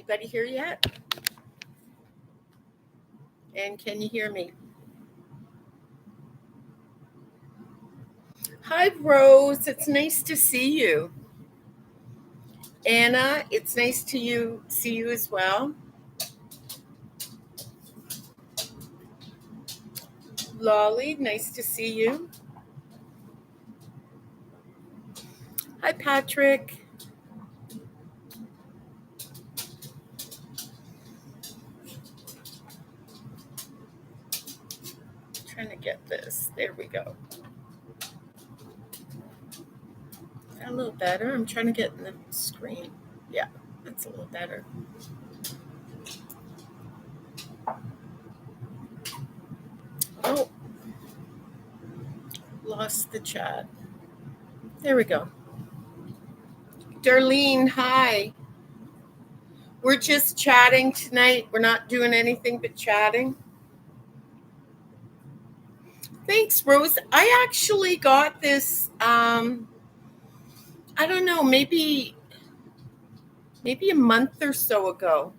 Anybody here yet? And can you hear me? Hi, Rose. It's nice to see you. Anna, it's nice to see you as well. Lolly, nice to see you. Hi, Patrick. Trying to get this. There we go. A little better. I'm trying to get in the screen. Yeah, that's a little better. Oh, lost the chat. There we go. Darlene, hi. We're just chatting tonight. We're not doing anything but chatting. Thanks, Rose. I actually got this, I don't know, maybe a month or so ago.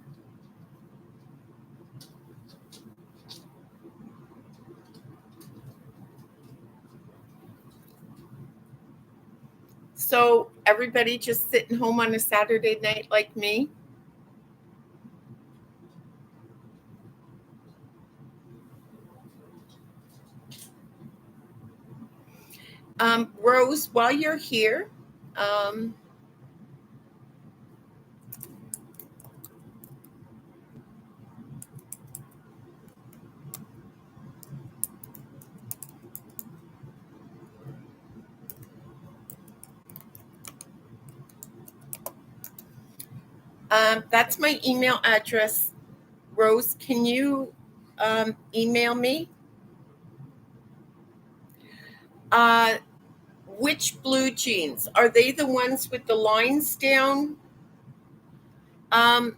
So everybody just sitting home on a Saturday night like me? Rose, while you're here, that's my email address. Rose, can you email me? Which blue jeans? Are they the ones with the lines down the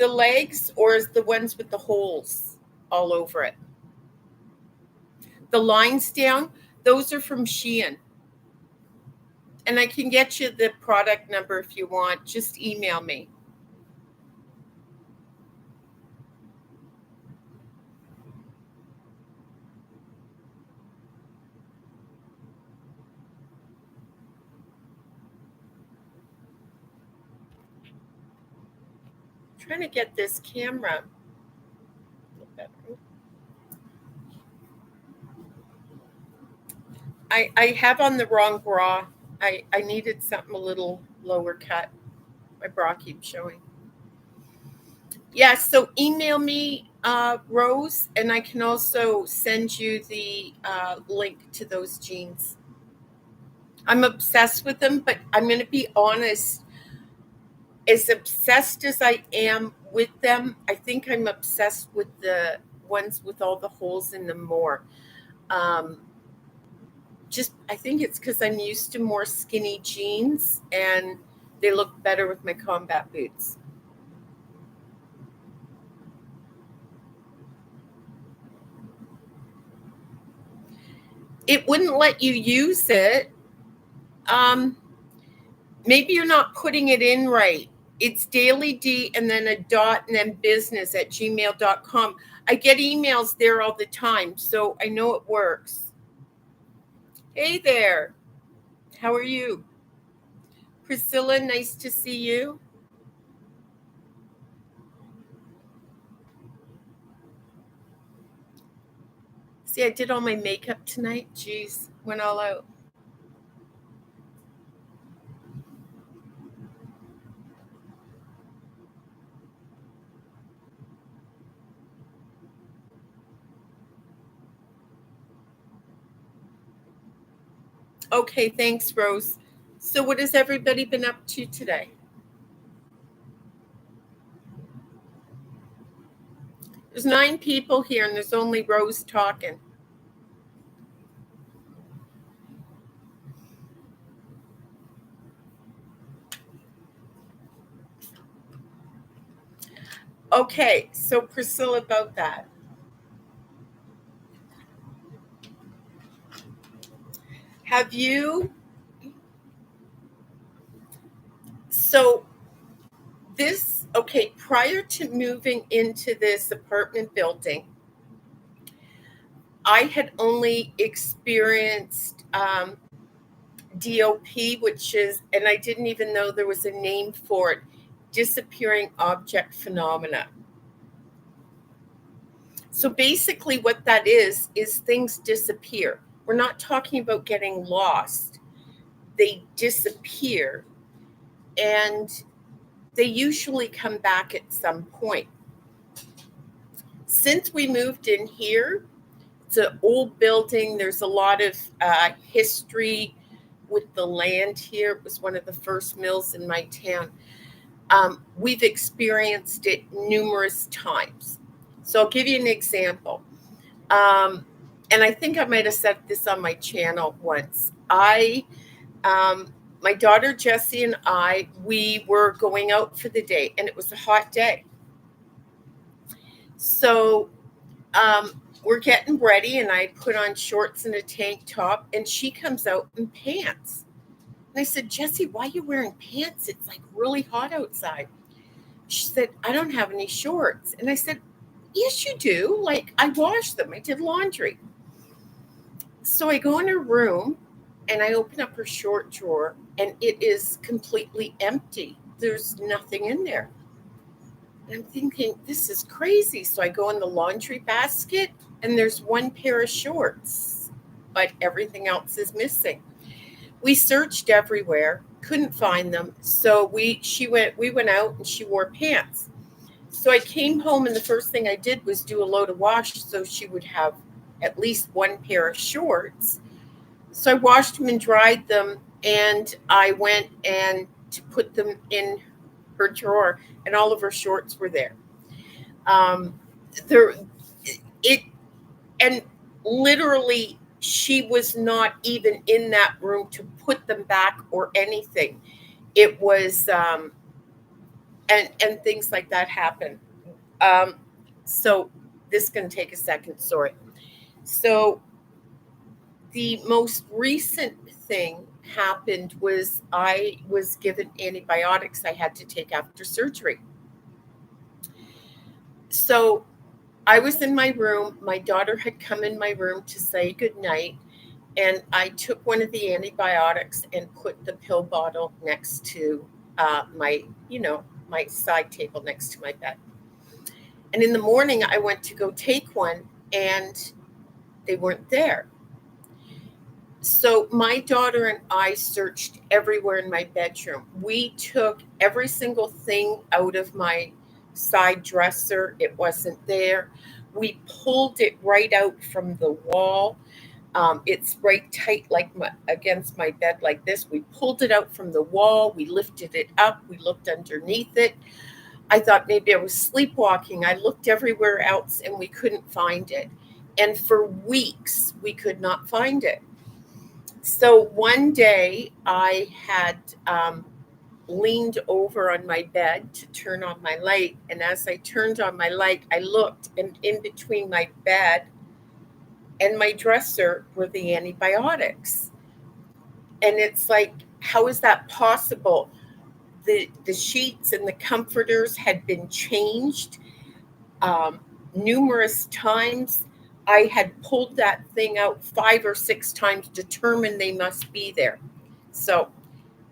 legs, or is the ones with the holes all over it? The lines down, those are from Shein. And I can get you the product number if you want. Just email me. Trying to get this camera. I have on the wrong bra. I needed something a little lower cut. My bra keeps showing. Yeah, so email me, Rose, and I can also send you the link to those jeans. I'm obsessed with them, but I'm going to be honest. As obsessed as I am with them, I think I'm obsessed with the ones with all the holes in them more. I think it's because I'm used to more skinny jeans and they look better with my combat boots. It wouldn't let you use it. Maybe you're not putting it in right. It's Daily D and then a dot and then business@gmail.com. I get emails there all the time, so I know it works. Hey there. How are you? Priscilla, nice to see you. See, I did all my makeup tonight. Jeez, went all out. Okay, thanks, Rose. So what has everybody been up to today? There's 9 people here and there's only Rose talking. Okay, so Priscilla, about that. Have you? So this Okay, prior to moving into this apartment building, I had only experienced DOP, which is, and I didn't even know there was a name for it, disappearing object phenomena. So basically, what that is things disappear. We're not talking about getting lost, they disappear, and they usually come back at some point. Since we moved in here, it's an old building. There's a lot of history with the land here. It was one of the first mills in my town. We've experienced it numerous times. So I'll give you an example. And I think I might have said this on my channel once. My daughter Jessie and I, we were going out for the day, and it was a hot day. So we're getting ready, and I put on shorts and a tank top, and she comes out in pants. And I said, Jessie, why are you wearing pants? It's like really hot outside. She said, I don't have any shorts. And I said, yes, you do. Like, I washed them. I did laundry. So I go in her room and I open up her short drawer, and it is completely empty. There's nothing in there. And I'm thinking, this is crazy. So I go in the laundry basket, and there's one pair of shorts, but everything else is missing. We searched everywhere, couldn't find them. So we went out, and she wore pants. So I came home, and the first thing I did was do a load of wash so she would have at least one pair of shorts. So I washed them and dried them, and I went and to put them in her drawer, and all of her shorts were there. There, it, and literally, she was not even in that room to put them back or anything. It was, and things like that happen. So this is going to take a second. Sorry. So the most recent thing happened was I was given antibiotics I had to take after surgery. So I was in my room. My daughter had come in my room to say goodnight, and I took one of the antibiotics and put the pill bottle next to my side table next to my bed. And in the morning, I went to go take one, and they weren't there. So my daughter and I searched everywhere in my bedroom. We took every single thing out of my side dresser. It wasn't there. We pulled it right out from the wall. It's right tight, like against my bed, like this. We pulled it out from the wall. We lifted it up. We looked underneath it. I thought maybe I was sleepwalking. I looked everywhere else, and we couldn't find it. And for weeks, we could not find it. So one day I had leaned over on my bed to turn on my light. And as I turned on my light, I looked, and in between my bed and my dresser were the antibiotics. And it's like, how is that possible? The sheets and the comforters had been changed numerous times. I had pulled that thing out 5 or 6 times, determined they must be there. So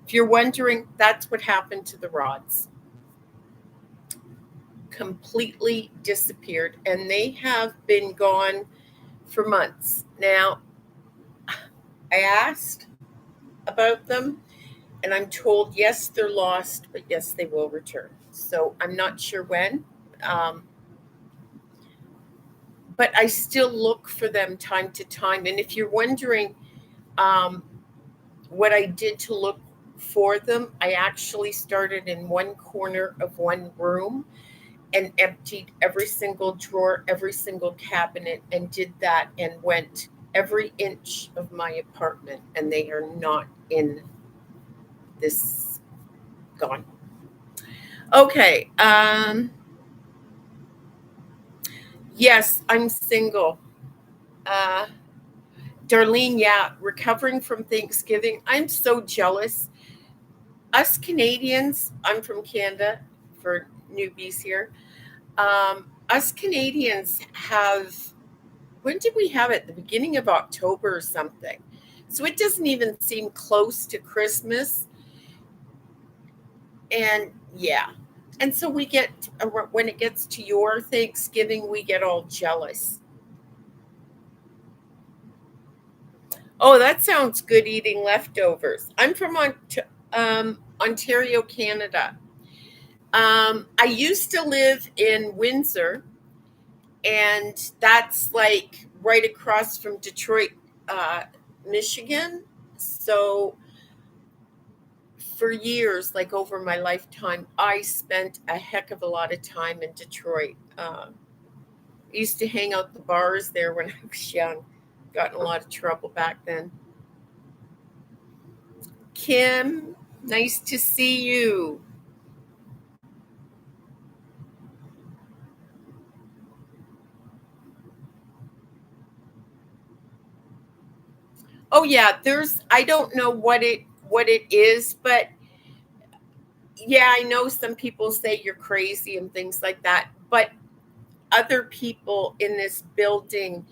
if you're wondering, that's what happened to the rods. Completely disappeared, and they have been gone for months. Now, I asked about them, and I'm told, yes, they're lost, but yes, they will return. So I'm not sure when. Um, but I still look for them time to time. And if you're wondering um, what I did to look for them, I actually started in one corner of one room and emptied every single drawer, every single cabinet, and did that, and went every inch of my apartment, and they are not in this, gone. Okay. Yes, I'm single. Uh, Darlene, yeah, recovering from Thanksgiving. I'm so jealous. Us Canadians, I'm from Canada, for newbies here. Us Canadians have, when did we have it? The beginning of October or something. So it doesn't even seem close to Christmas. And yeah. And so we get, when it gets to your Thanksgiving, we get all jealous. Oh, that sounds good, eating leftovers. I'm from Ontario, Canada. I used to live in Windsor, and that's like right across from Detroit, uh, Michigan. So for years, like over my lifetime, I spent a heck of a lot of time in Detroit. I used to hang out the bars there when I was young. Got in a lot of trouble back then. Kim, nice to see you. Oh yeah, there's, I don't know what it is, but yeah, I know some people say you're crazy and things like that, but other people in this building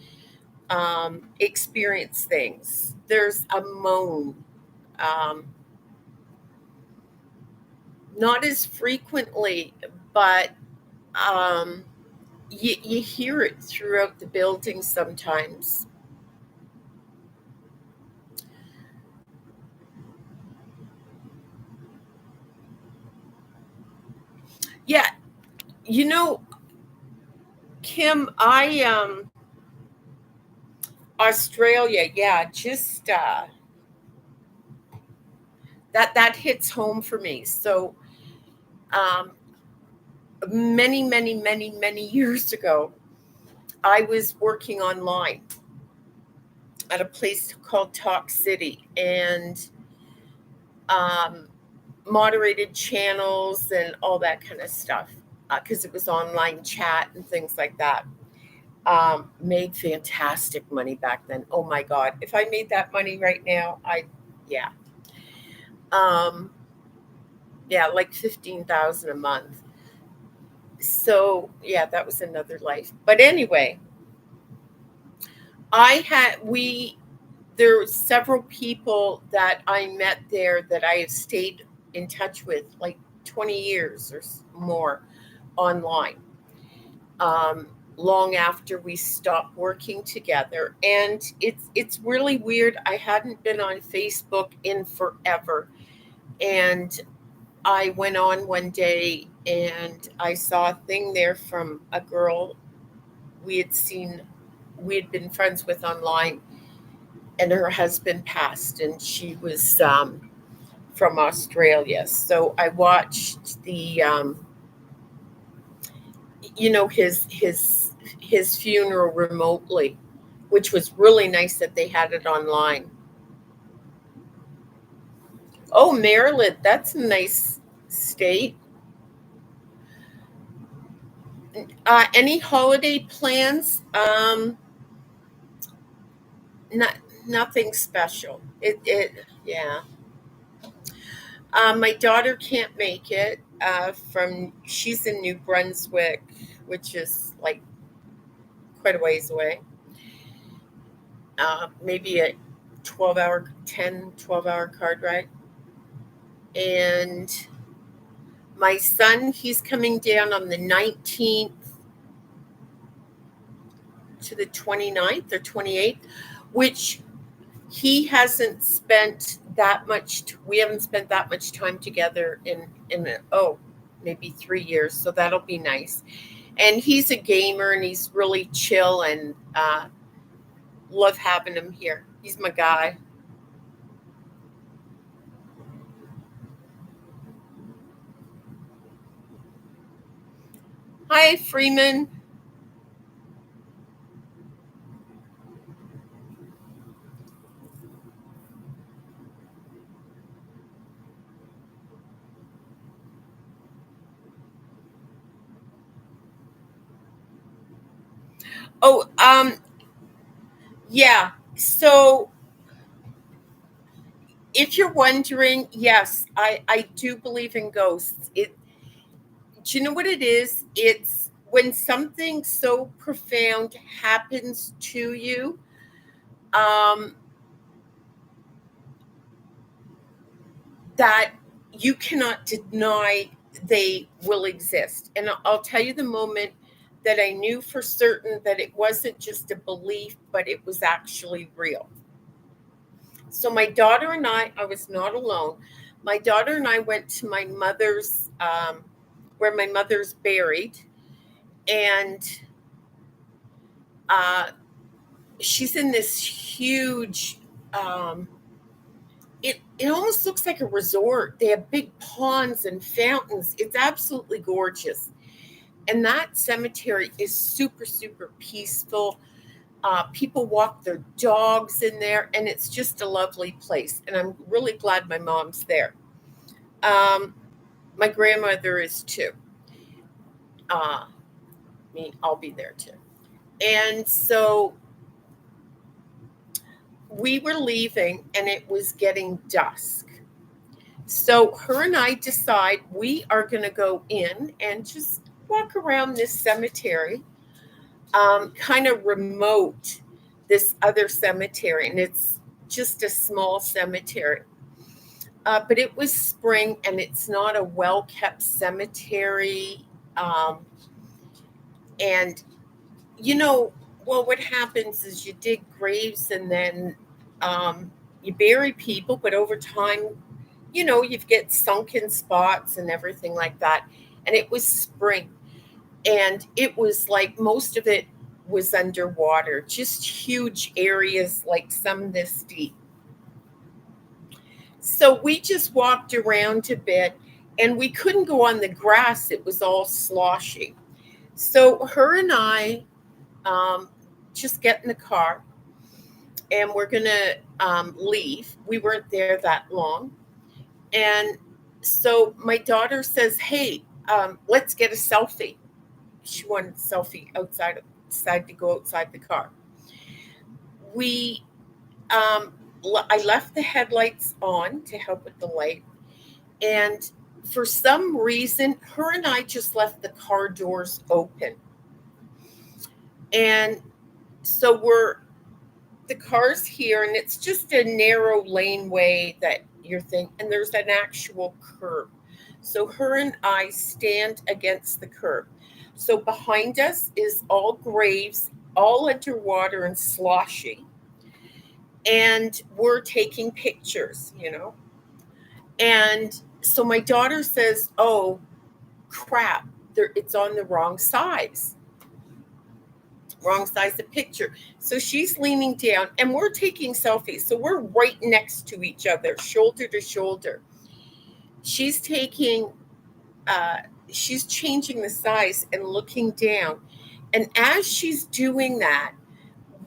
experience things. There's a moan, um, not as frequently, but um, you hear it throughout the building sometimes. Yeah, you know, Kim, I Australia, yeah, just that hits home for me. So um, many years ago, I was working online at a place called Talk City, and um, moderated channels and all that kind of stuff, because it was online chat and things like that. Made fantastic money back then. Oh my God. If I made that money right now, yeah. Um, yeah, like 15,000 a month. So yeah, that was another life. But anyway, there were several people that I met there that I have stayed in touch with like 20 years or more online, long after we stopped working together. And it's really weird. I hadn't been on Facebook in forever, and I went on one day and I saw a thing there from a girl we had seen, we had been friends with online, and her husband passed, and she was from Australia. So I watched his funeral remotely, which was really nice that they had it online. Oh, Maryland, that's a nice state. Any holiday plans? Not nothing special. Yeah. My daughter can't make it. She's in New Brunswick, which is like quite a ways away. Maybe a 12 hour card ride. And my son, he's coming down on the 19th to the 29th or 28th, which he hasn't spent that much, we haven't spent that much time together in maybe 3 years. So that'll be nice. And he's a gamer, and he's really chill, and love having him here. He's my guy. Hi, Freeman. Oh, yeah. So if you're wondering, yes, I do believe in ghosts. Do you know what it is? It's when something so profound happens to you, um, that you cannot deny they will exist. And I'll tell you the moment that I knew for certain that it wasn't just a belief, but it was actually real. So my daughter and I was not alone. My daughter and I went to my mother's, where my mother's buried, and uh, she's in this huge. It almost looks like a resort. They have big ponds and fountains. It's absolutely gorgeous, and that cemetery is super super peaceful. People walk their dogs in there, and it's just a lovely place. And I'm really glad my mom's there. Um, my grandmother is too. I'll be there too. And so we were leaving, and it was getting dusk. So her and I decide we are going to go in and just walk around this cemetery, kind of remote, this other cemetery, and it's just a small cemetery. But it was spring, and it's not a well kept cemetery. Um, and, you know, well, what happens is you dig graves, and then you bury people, but over time, you get sunken spots and everything like that. And it was spring, and it was like most of it was underwater, just huge areas, like some this deep. So we just walked around a bit, and we couldn't go on the grass, it was all sloshy. So her and I just get in the car, and we're going to leave. We weren't there that long. And so my daughter says, "Hey, let's get a selfie." She wanted a selfie decided to go outside the car. We, I left the headlights on to help with the light. And for some reason, her and I just left the car doors open. And so the car's here, and it's just a narrow laneway that you're thinking, and there's an actual curb. So her and I stand against the curb. So behind us is all graves, all underwater and sloshy. And we're taking pictures. And so my daughter says, "Oh, crap, it's on the wrong size of picture." So she's leaning down, and we're taking selfies. So we're right next to each other, shoulder to shoulder. She's taking, she's changing the size and looking down. And as she's doing that,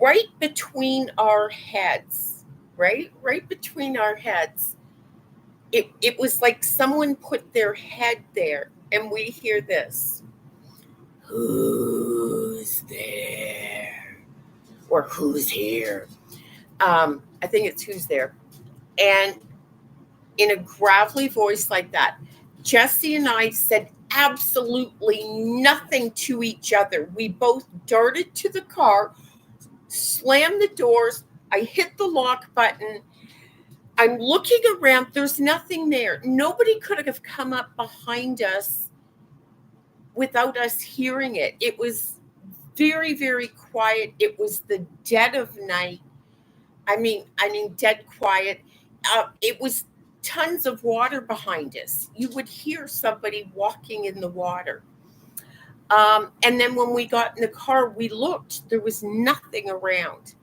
right between our heads, right between our heads, it was like someone put their head there, and we hear this: "Who's there?" Or "Who's here?" I think it's "Who's there?" And in a gravelly voice like that, Jesse and I said absolutely nothing to each other. We both darted to the car, slammed the doors. I hit the lock button. I'm looking around. There's nothing there. Nobody could have come up behind us without us hearing it. It was very, very quiet. It was the dead of night. I mean, dead quiet. It was tons of water behind us. You would hear somebody walking in the water. And then when we got in the car, we looked. There was nothing around.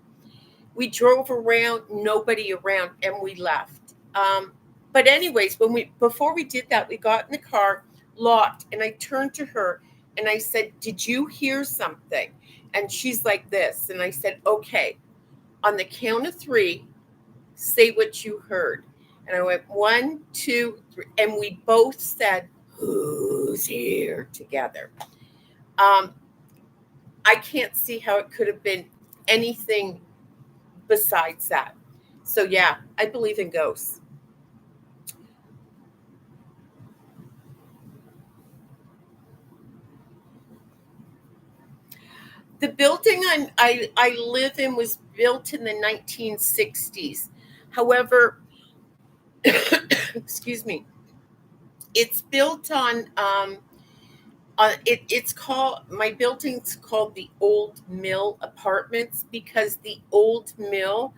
We drove around, nobody around, and we left. But anyways, before we did that, we got in the car, locked, and I turned to her and I said, "Did you hear something?" And she's like this, and I said, "Okay, on the count of three, say what you heard." And I went, 1, 2, 3, and we both said, "Who's here?" together. Um, I can't see how it could have been anything besides that. So yeah, I believe in ghosts. The building I live in was built in the 1960s. However, excuse me, it's built it's called, my building's called the Old Mill Apartments, because the old mill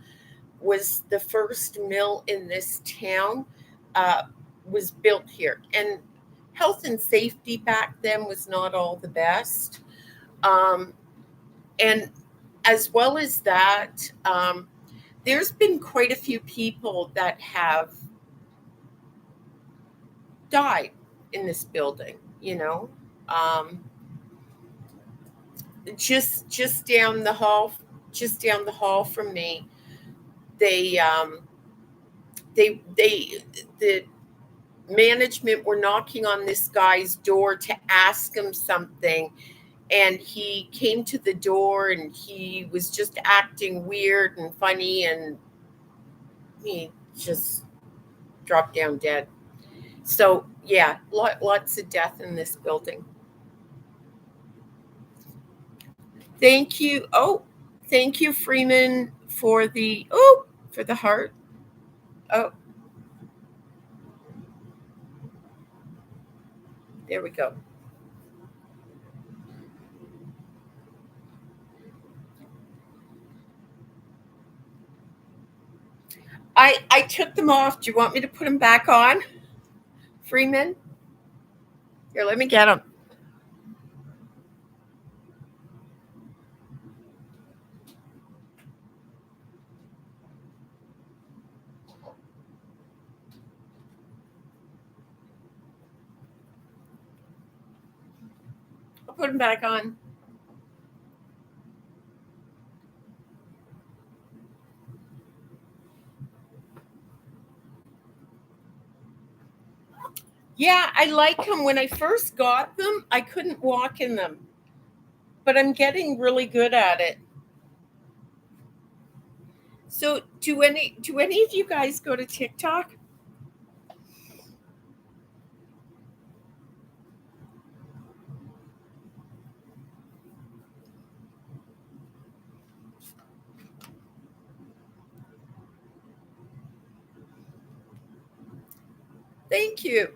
was the first mill in this town, uh, was built here. And health and safety back then was not all the best. Um, and as well as that, there's been quite a few people that have died in this building, you know. Um, just down the hall, just down the hall from me, they they the management were knocking on this guy's door to ask him something, and he came to the door and he was just acting weird and funny, and he just dropped down dead. So yeah, lots of death in this building. Thank you. Oh, thank you, Freeman, for the for the heart. Oh, there we go. I took them off. Do you want me to put them back on, Freeman? Here, let me get them. I'll put them back on. Yeah, I like them. When I first got them, I couldn't walk in them, but I'm getting really good at it. So, do any of you guys go to TikTok? Thank you,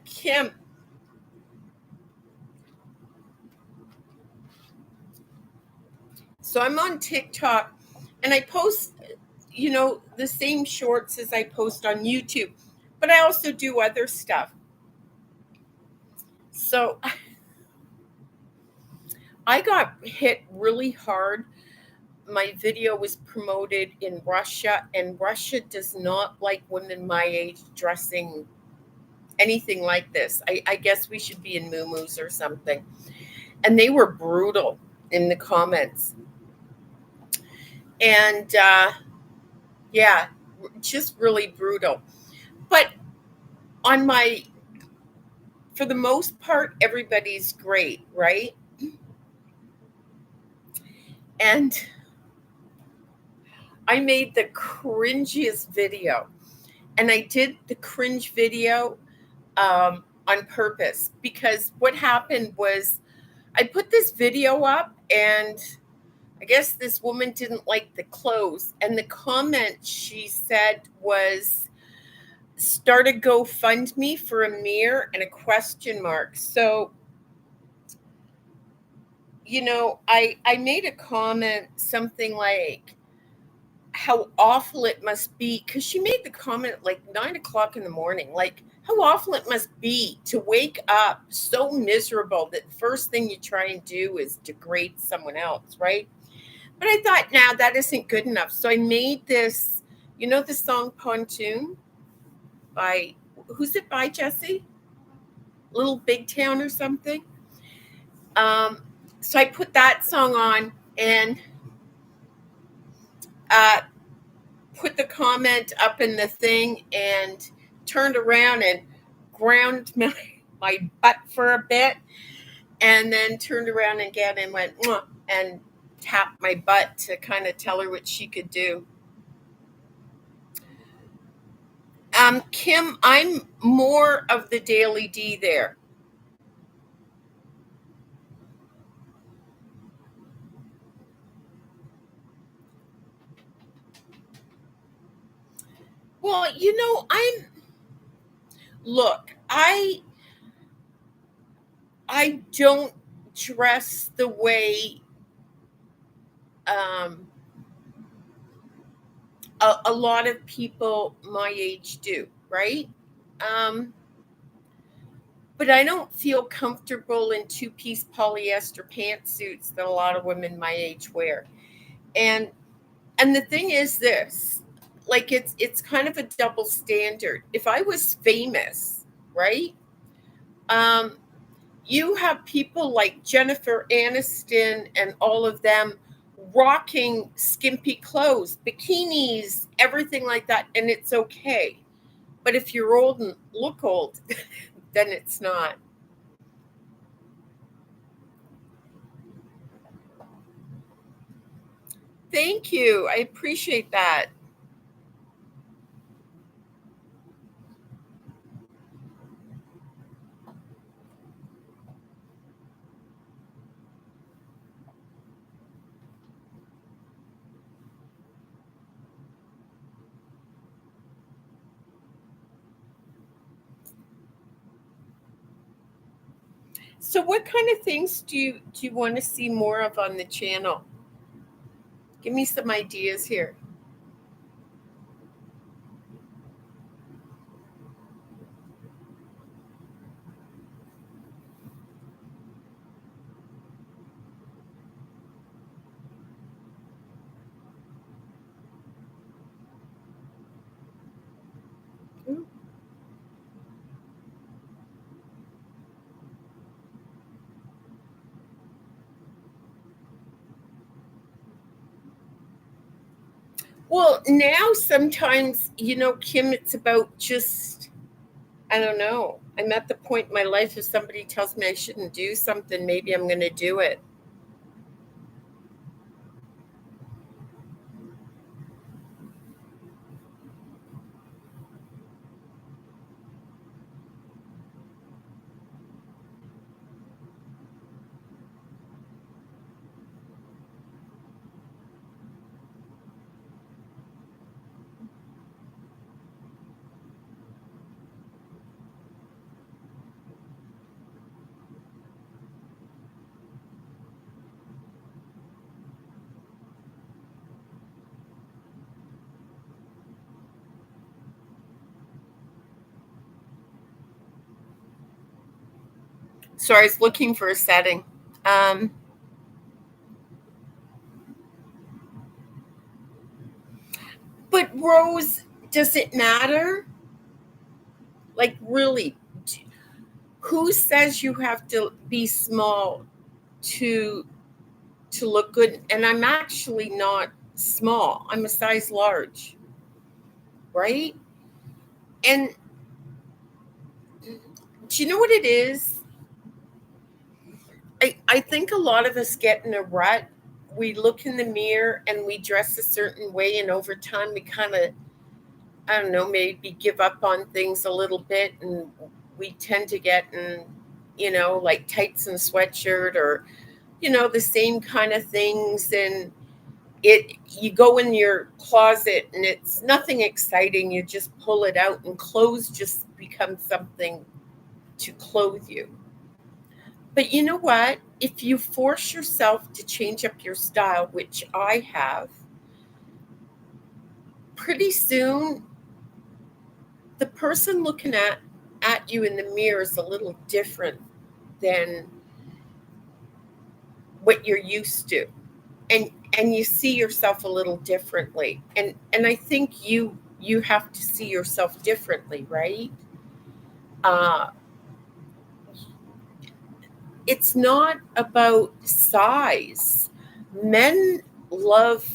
Kim. So I'm on TikTok, and I post, the same shorts as I post on YouTube, but I also do other stuff. So I got hit really hard. My video was promoted in Russia, and Russia does not like women my age dressing anything like this. I guess we should be in muumuus or something. And they were brutal in the comments. And yeah, just really brutal. But on my, for the most part, everybody's great, right? And I made the cringiest video. And I did the cringe video on purpose, because what happened was I put this video up, and I guess this woman didn't like the clothes. And the comment she said was, start a GoFundMe for a mirror and a question mark. So, I made a comment something like, how awful it must be, because she made the comment at like 9 o'clock in the morning, like how awful it must be to wake up so miserable that the first thing you try and do is degrade someone else, right? But I thought, now that isn't good enough. So I made this, the song Pontoon by, who's it by, Jesse? Little Big Town or something. Um, so I put that song on, and uh, put the comment up in the thing, and turned around and ground my butt for a bit, and then turned around again and went, "Mwah," and tapped my butt to kind of tell her what she could do. Kim, I'm more of the Daily D there. Well, look, I don't dress the way um, a lot of people my age do, right? Um, but I don't feel comfortable in two-piece polyester pantsuits that a lot of women my age wear. And the thing is this, like it's kind of a double standard. If I was famous, right? Um, you have people like Jennifer Aniston and all of them rocking skimpy clothes, bikinis, everything like that, and it's okay. But if you're old and look old, then it's not. Thank you. I appreciate that. So what kind of things do you want to see more of on the channel? Give me some ideas here. Well, now sometimes, Kim, it's about just, I don't know. I'm at the point in my life if somebody tells me I shouldn't do something, maybe I'm going to do it. So I was looking for a setting. Um, but Rose, does it matter? Like, really, who says you have to be small to look good? And I'm actually not small. I'm a size large, right? And do you know what it is? I think a lot of us get in a rut. We look in the mirror and we dress a certain way, and over time we kind of, I don't know, maybe give up on things a little bit, and we tend to get in, like tights and sweatshirt, or the same kind of things. And you go in your closet and it's nothing exciting. You just pull it out, and clothes just become something to clothe you. But you know what? If you force yourself to change up your style, which I have, pretty soon the person looking at you in the mirror is a little different than what you're used to. And you see yourself a little differently. And I think you have to see yourself differently, right? Uh it's not about size. Men love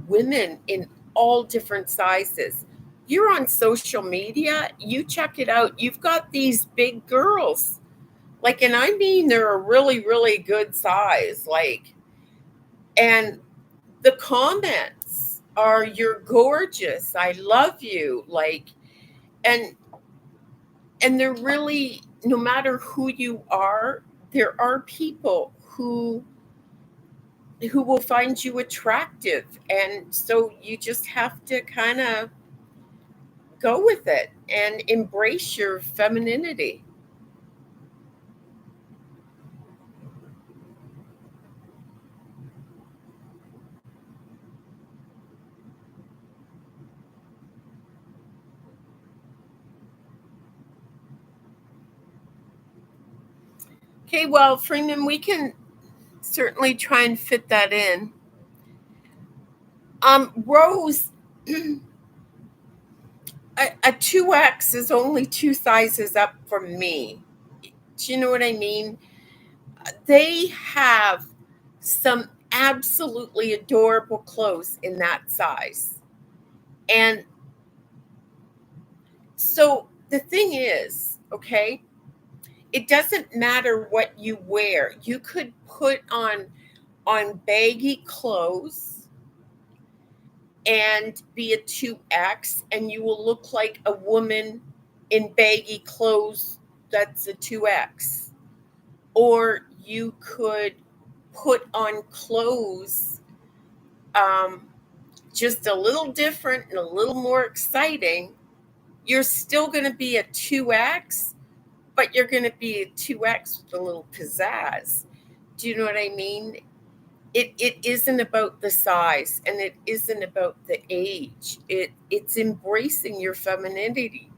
women in all different sizes. You're on social media, you check it out. You've got these big girls. Like, and I mean, they're a really, really good size. Like, and the comments are, "You're gorgeous. I love you." Like, and they're really, no matter who you are, there are people who will find you attractive. And so you just have to kind of go with it and embrace your femininity. Okay, well, Freeman, we can certainly try and fit that in. Rose, a 2X is only two sizes up from me. Do you know what I mean? They have some absolutely adorable clothes in that size. And so the thing is, okay, it doesn't matter what you wear. You could put on baggy clothes and be a 2X, and you will look like a woman in baggy clothes that's a 2X. Or you could put on clothes um, just a little different and a little more exciting. You're still going to be a 2X, but you're going to be a 2X with a little pizzazz. Do you know what I mean? It isn't about the size, and it isn't about the age. It's embracing your femininity.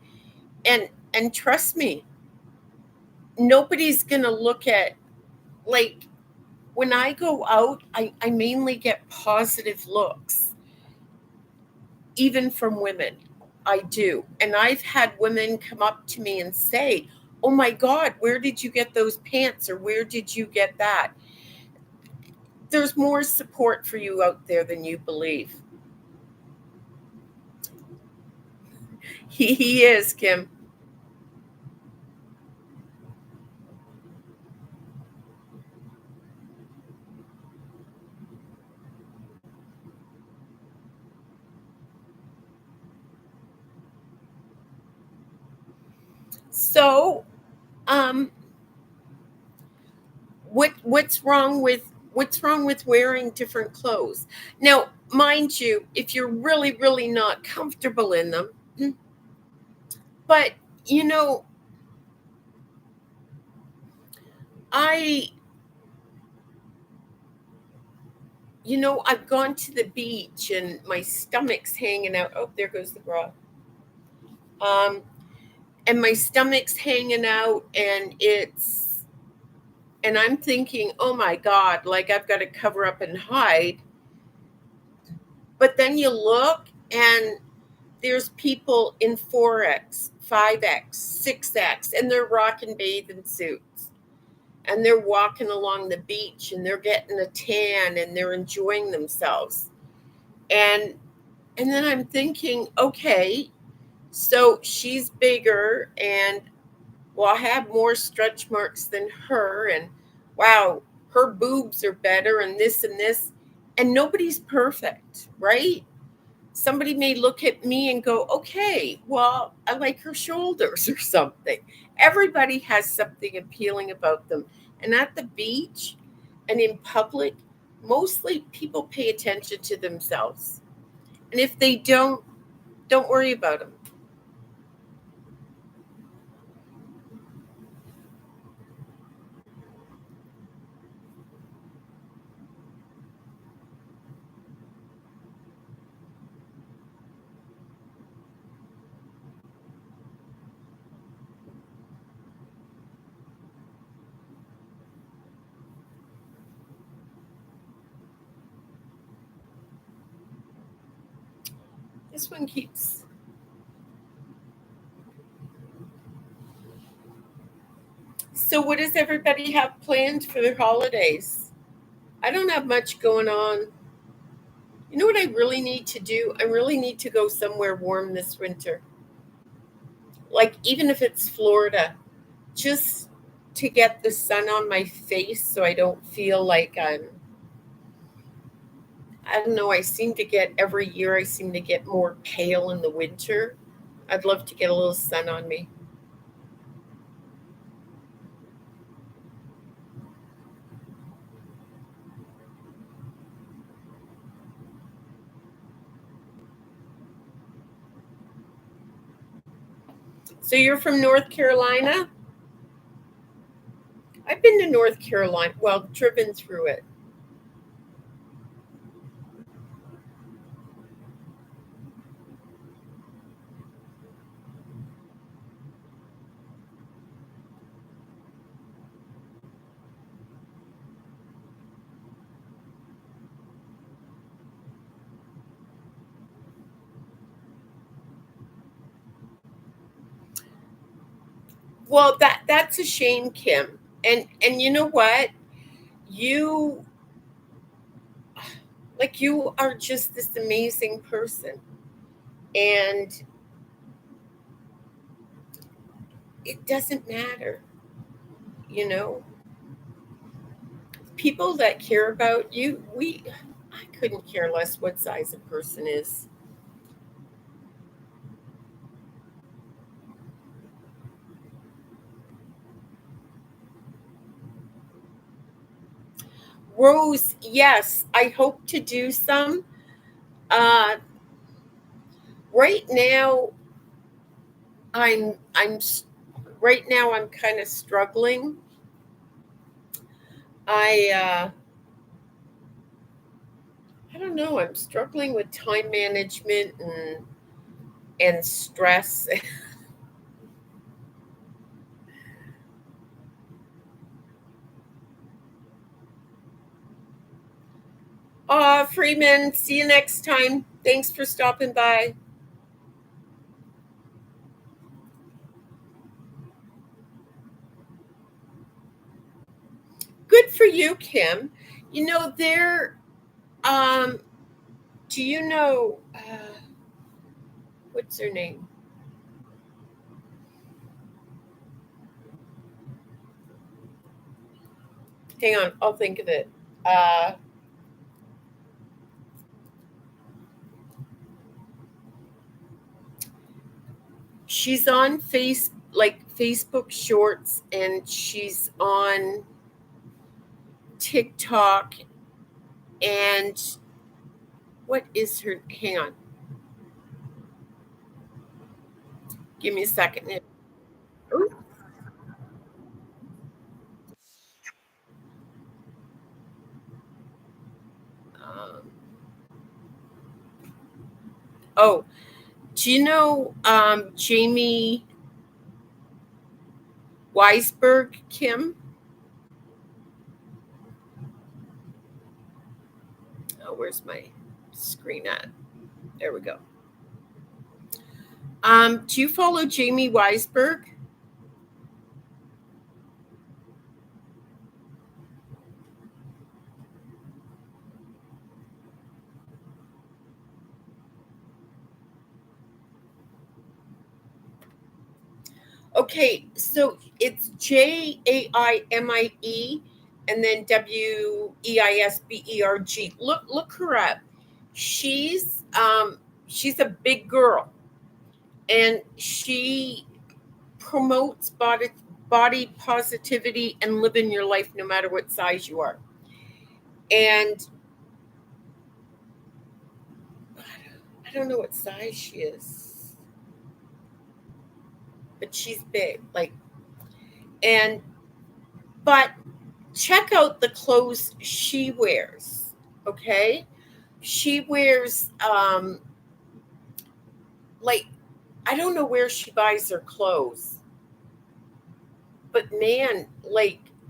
And trust me, nobody's gonna look at, like, when I go out, I mainly get positive looks, even from women. I do. And I've had women come up to me and say, "Oh my God, where did you get those pants?" Or "Where did you get that?" There's more support for you out there than you believe. He is, Kim. So, um, what's wrong with wearing different clothes? Now, mind you, if you're really, really not comfortable in them, but you know, I I've gone to the beach and my stomach's hanging out. Oh, there goes the bra. Um, and my stomach's hanging out, and I'm thinking, oh my God, like I've got to cover up and hide. But then you look, and there's people in 4X, 5X, 6X, and they're rocking bathing suits. And they're walking along the beach and they're getting a tan and they're enjoying themselves. And and then I'm thinking, okay, so she's bigger and well, I have more stretch marks than her, and wow, her boobs are better and this and this. And nobody's perfect, right? Somebody may look at me and go, okay, well, I like her shoulders or something. Everybody has something appealing about them. And at the beach and in public, mostly people pay attention to themselves. And if they don't worry about them. This one keeps. So, what does everybody have planned for their holidays? I don't have much going on. You know what I really need to do? I really need to go somewhere warm this winter. Like, even if it's Florida, just to get the sun on my face so I don't feel like I don't know, I seem to get every year, I seem to get more pale in the winter. I'd love to get a little sun on me. So you're from North Carolina? I've been to North Carolina. Well, driven through it. Well, that's a shame, Kim. And you know what? You you are just this amazing person. And it doesn't matter, you know. People that care about you, we I couldn't care less what size a person is. Rose, yes, I hope to do some. Uh right now I'm right now I'm kind of struggling. I don't know, I'm struggling with time management and stress. Freeman, see you next time. Thanks for stopping by. Good for you, Kim. You know, there, um, do you know, what's her name? Hang on, I'll think of it. Uh, she's on Facebook Shorts, and she's on TikTok. And what is her? Hang on, give me a second. Ooh, Um, oh, do you know Jamie Weisberg, Kim? Oh, where's my screen at? There we go. Do you follow Jamie Weisberg? Okay, so it's Jaimie and then Weisberg. Look her up. She's a big girl, and she promotes body positivity and living your life no matter what size you are. And I don't know what size she is, but she's big. And but check out the clothes she wears. Okay, she wears like I don't know where she buys her clothes, but man,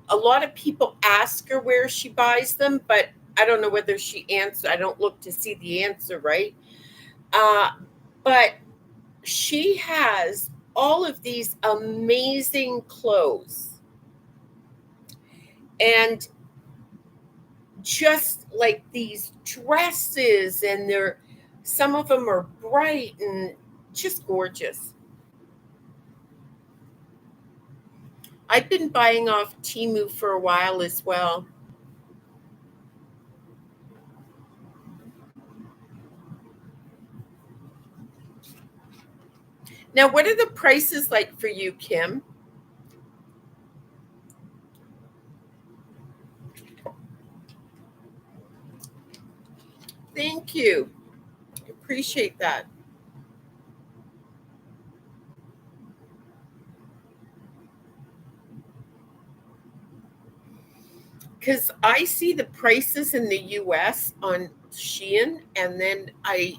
a lot of people ask her where she buys them, but I don't know whether she answers. I don't look to see the answer, right? Uh, but she has all of these amazing clothes, and just like these dresses, and they're some of them are bright and just gorgeous. I've been buying off Timu for a while as well. Now, what are the prices like for you, Kim? Thank you. Appreciate that. because I see the prices in the US on Shein, and then I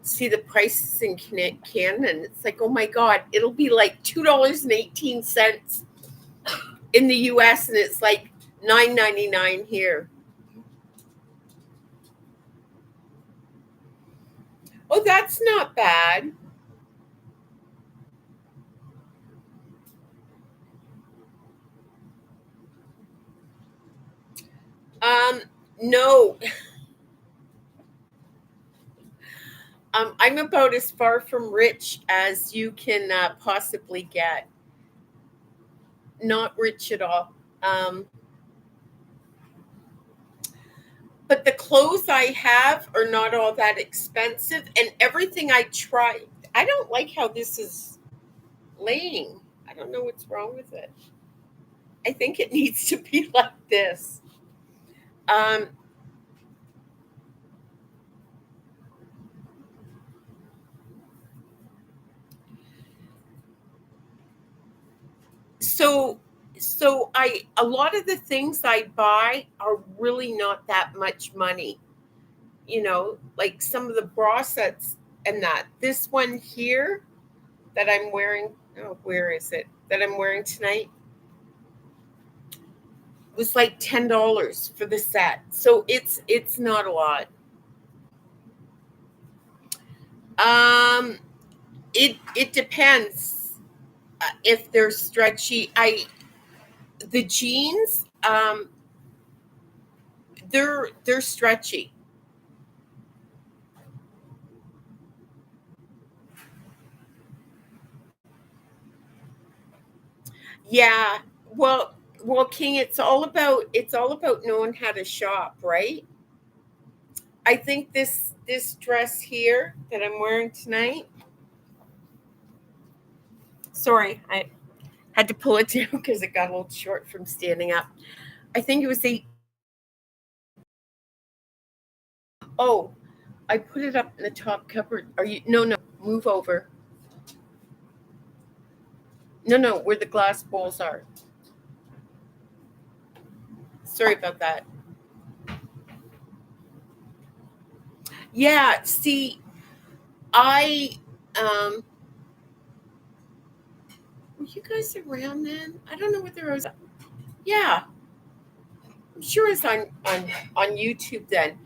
see the prices in Canada, and it's like, oh my God, it'll be like $2.18 in the US, and it's like $9.99 here. Oh, that's not bad. Um, no, I'm about as far from rich as you can possibly get. Not rich at all. Um, but the clothes I have are not all that expensive, and everything I try. I don't like how this is laying. I don't know what's wrong with it. I think it needs to be like this. Um, so I a lot of the things I buy are really not that much money. Like some of the bra sets and that. This one here that I'm wearing, oh, where is it? That I'm wearing tonight was like $10 for the set. So it's not a lot. Um it depends if they're stretchy. I The jeans they're stretchy. Yeah. Well, King, it's all about knowing how to shop, right? I think this dress here that I'm wearing tonight. Sorry, I had to pull it down because it got a little short from standing up. I think it was eight. Oh, I put it up in the top cupboard. Are you? No, no. Move over. No, no. Where the glass bowls are. Sorry about that. Yeah. See, I were you guys around then? I don't know whether I was. Yeah, I'm sure it's on YouTube then.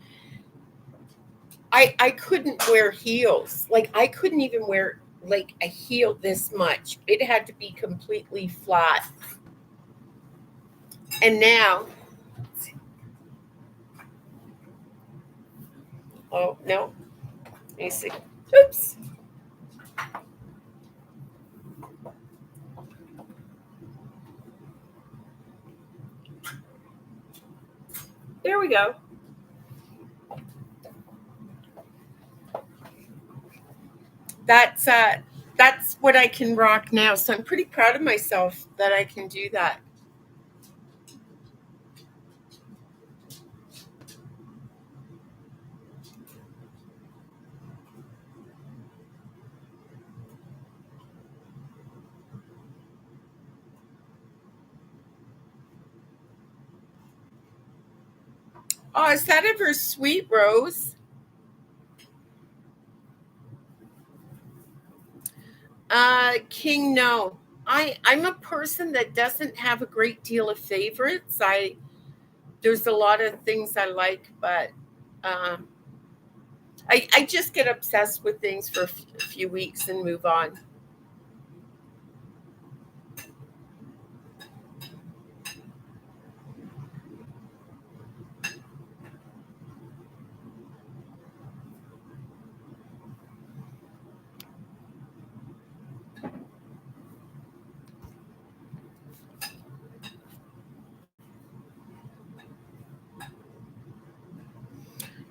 I couldn't wear heels. Like I couldn't even wear like a heel this much. It had to be completely flat. And now, oh no, let me see. Oops. There we go. That's uh that's what I can rock now. So I'm pretty proud of myself that I can do that. Oh, is that ever sweet, Rose? King, no. I'm a person that doesn't have a great deal of favorites. There's a lot of things I like, but um, I just get obsessed with things for a few weeks and move on.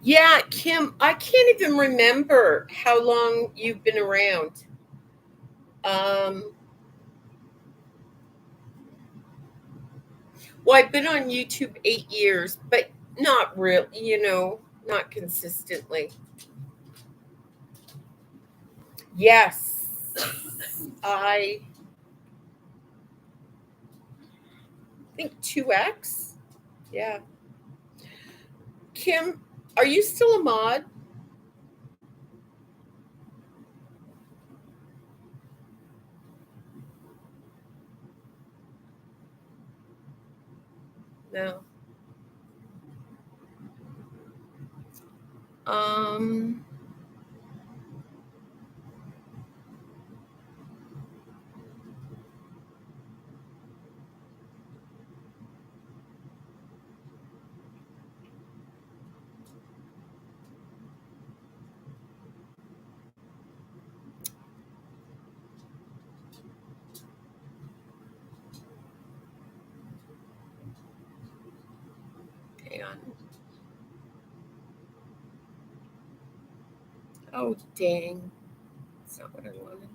Yeah, Kim, I can't even remember how long you've been around. Um, well, I've been on YouTube 8 years, but not real, not consistently. Yes, I think 2x. Yeah. Kim, are you still a mod? No. Um, hang on. Oh, dang. That's not what I wanted.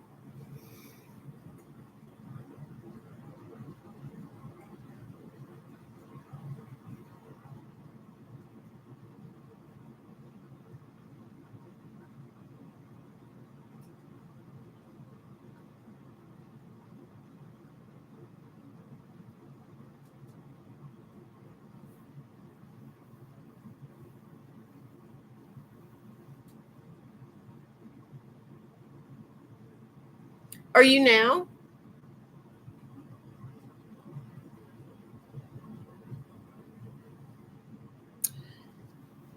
Are you now?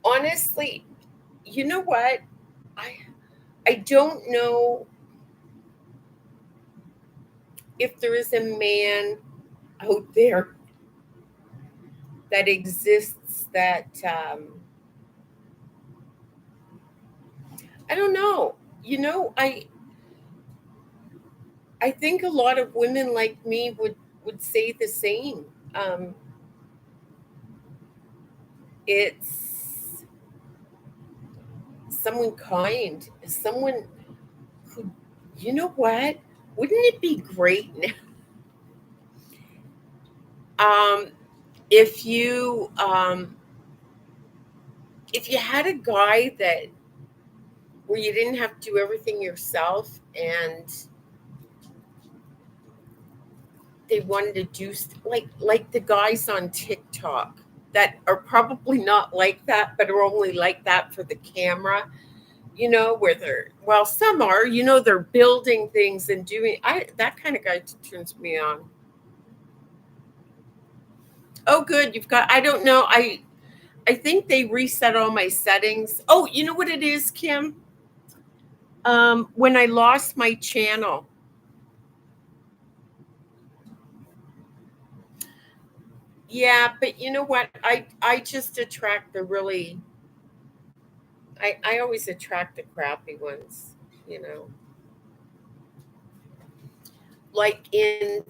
Honestly, you know what? I I don't know if there is a man out there that exists that I don't know. You know, I think a lot of women like me would say the same. Um, it's someone kind, someone who, you know what? Wouldn't it be great um, if you if you had a guy that where you didn't have to do everything yourself and they wanted to do like the guys on TikTok that are probably not like that, but are only like that for the camera. You know, where they're well, some are. You know, they're building things and doing. I that kind of guy turns me on. Oh, good. You've got. I don't know. I think they reset all my settings. Oh, you know what it is, Kim? When I lost my channel. Yeah, but you know what? I just attract the really I always attract the crappy ones, you know. Like in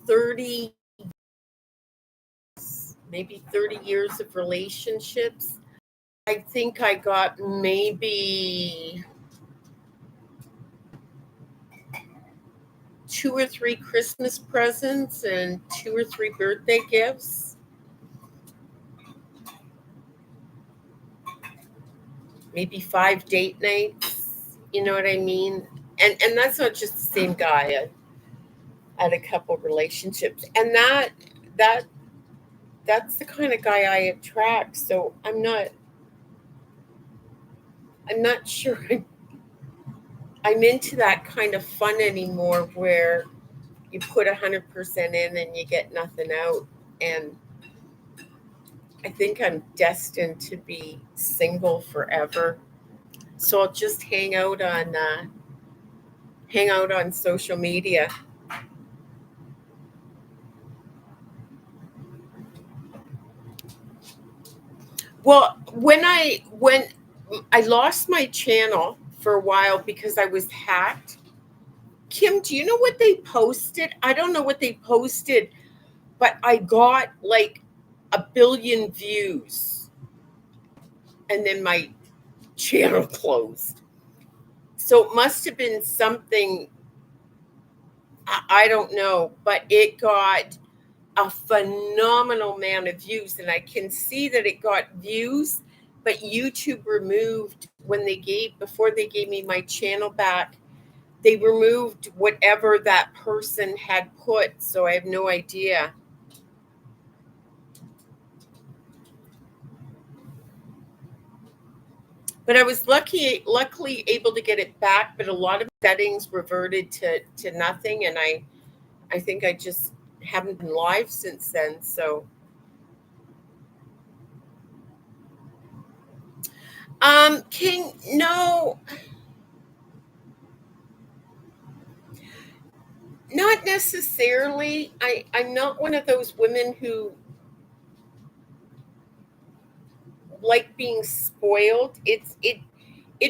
30 maybe 30 years of relationships, I think I got maybe two or three Christmas presents and two or three birthday gifts, maybe five date nights. You know what I mean? And that's not just the same guy. I had a couple relationships, and that that's the kind of guy I attract. So I'm not sure I'm into that kind of fun anymore, where you put 100% in and you get nothing out. And I think I'm destined to be single forever. So I'll just hang out on social media. Well, when I lost my channel for a while because I was hacked. Kim, do you know what they posted? I don't know what they posted, but I got like a billion views and then my channel closed. So it must have been something, I don't know, but it got a phenomenal amount of views. And I can see that it got views, but YouTube removed before they gave me my channel back, they removed whatever that person had put. So I have no idea. But I was luckily able to get it back, but a lot of settings reverted to nothing, and I think I just haven't been live since then. So, King, no, not necessarily. I'm not one of those women who like being spoiled. It'd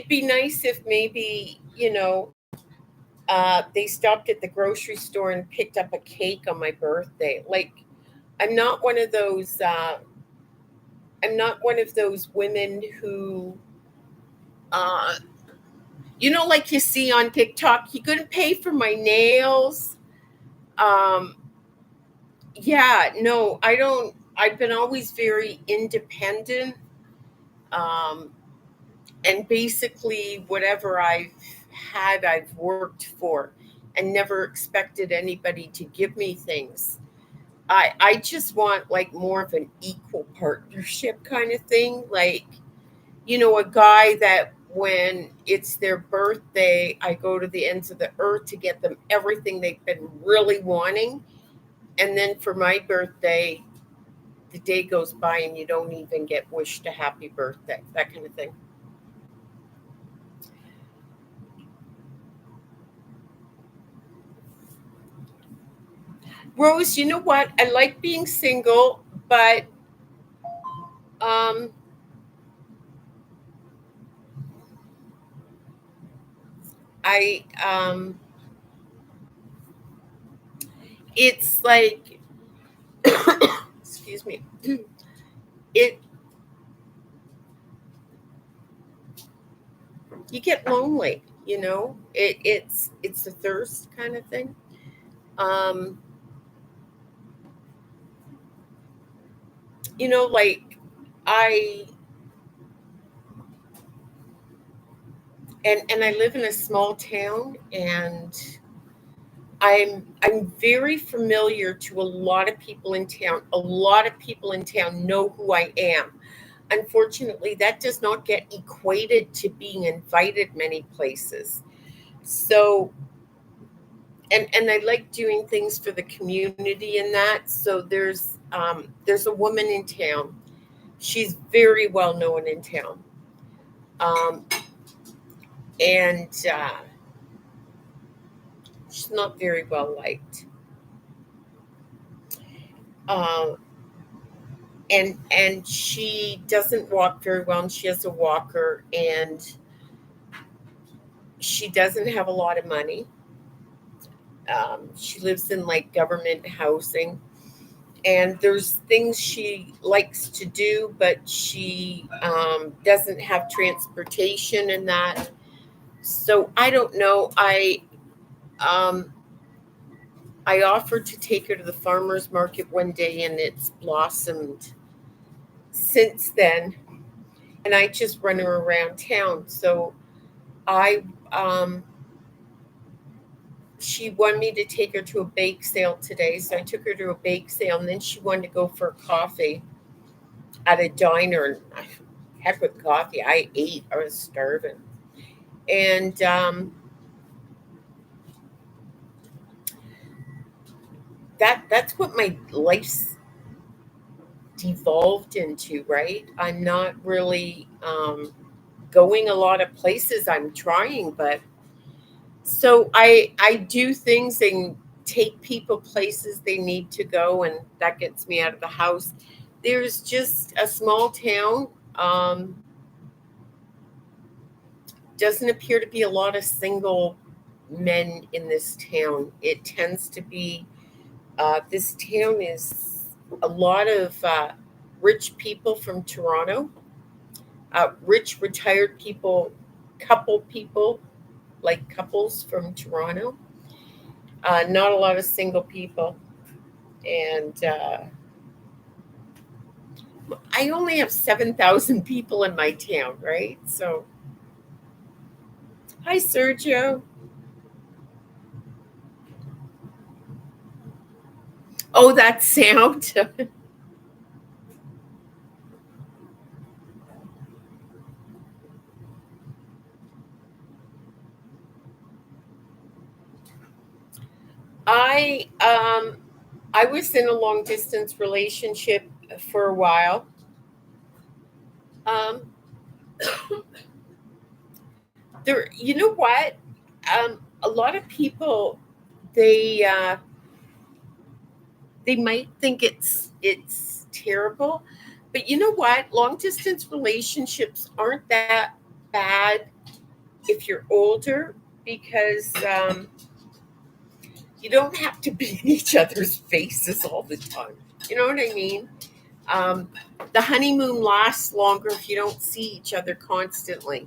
be nice if maybe, they stopped at the grocery store and picked up a cake on my birthday. Like, I'm not one of those. I'm not one of those women who, uh, like you see on TikTok. You couldn't pay for my nails. Um, yeah, no, I don't. I've been always very independent. Um, and basically whatever I've had, I've worked for, and never expected anybody to give me things. I just want like more of an equal partnership kind of thing. Like, a guy that when it's their birthday, I go to the ends of the earth to get them everything they've been really wanting. And then for my birthday, the day goes by and you don't even get wished a happy birthday, that kind of thing. Rose, you know what? I like being single, but um, I it's like, excuse me, it you get lonely. It's a thirst kind of thing. Um, like I and I live in a small town, and I'm very familiar to a lot of people in town. A lot of people in town know who I am. Unfortunately, that does not get equated to being invited many places. So, and I like doing things for the community in that. So there's a woman in town. She's very well known in town, um, and she's not very well liked. Um, and she doesn't walk very well, and she has a walker, and she doesn't have a lot of money. She lives in like government housing, and there's things she likes to do, but she doesn't have transportation and that. So I don't know. Um, I offered to take her to the farmers market one day, and it's blossomed since then. And I just run her around town. So I she wanted me to take her to a bake sale today, so I took her to a bake sale, and then she wanted to go for a coffee at a diner. And heck with coffee, I ate. I was starving, and that's what my life's devolved into. Right? I'm not really going a lot of places. I'm trying, but so I do things and take people places they need to go, and that gets me out of the house. There's just a small town. Doesn't appear to be a lot of single men in this town. It tends to be this town is a lot of rich people from Toronto, rich retired people, couple people, like couples from Toronto. Not a lot of single people, and I only have 7,000 people in my town, right? So, hi, Sergio. Oh, that sound. I I was in a long distance relationship for a while. Um, there, you know what? A lot of people they they might think it's terrible, but you know what? Long distance relationships aren't that bad if you're older because you don't have to be in each other's faces all the time. You know what I mean? Um, the honeymoon lasts longer if you don't see each other constantly.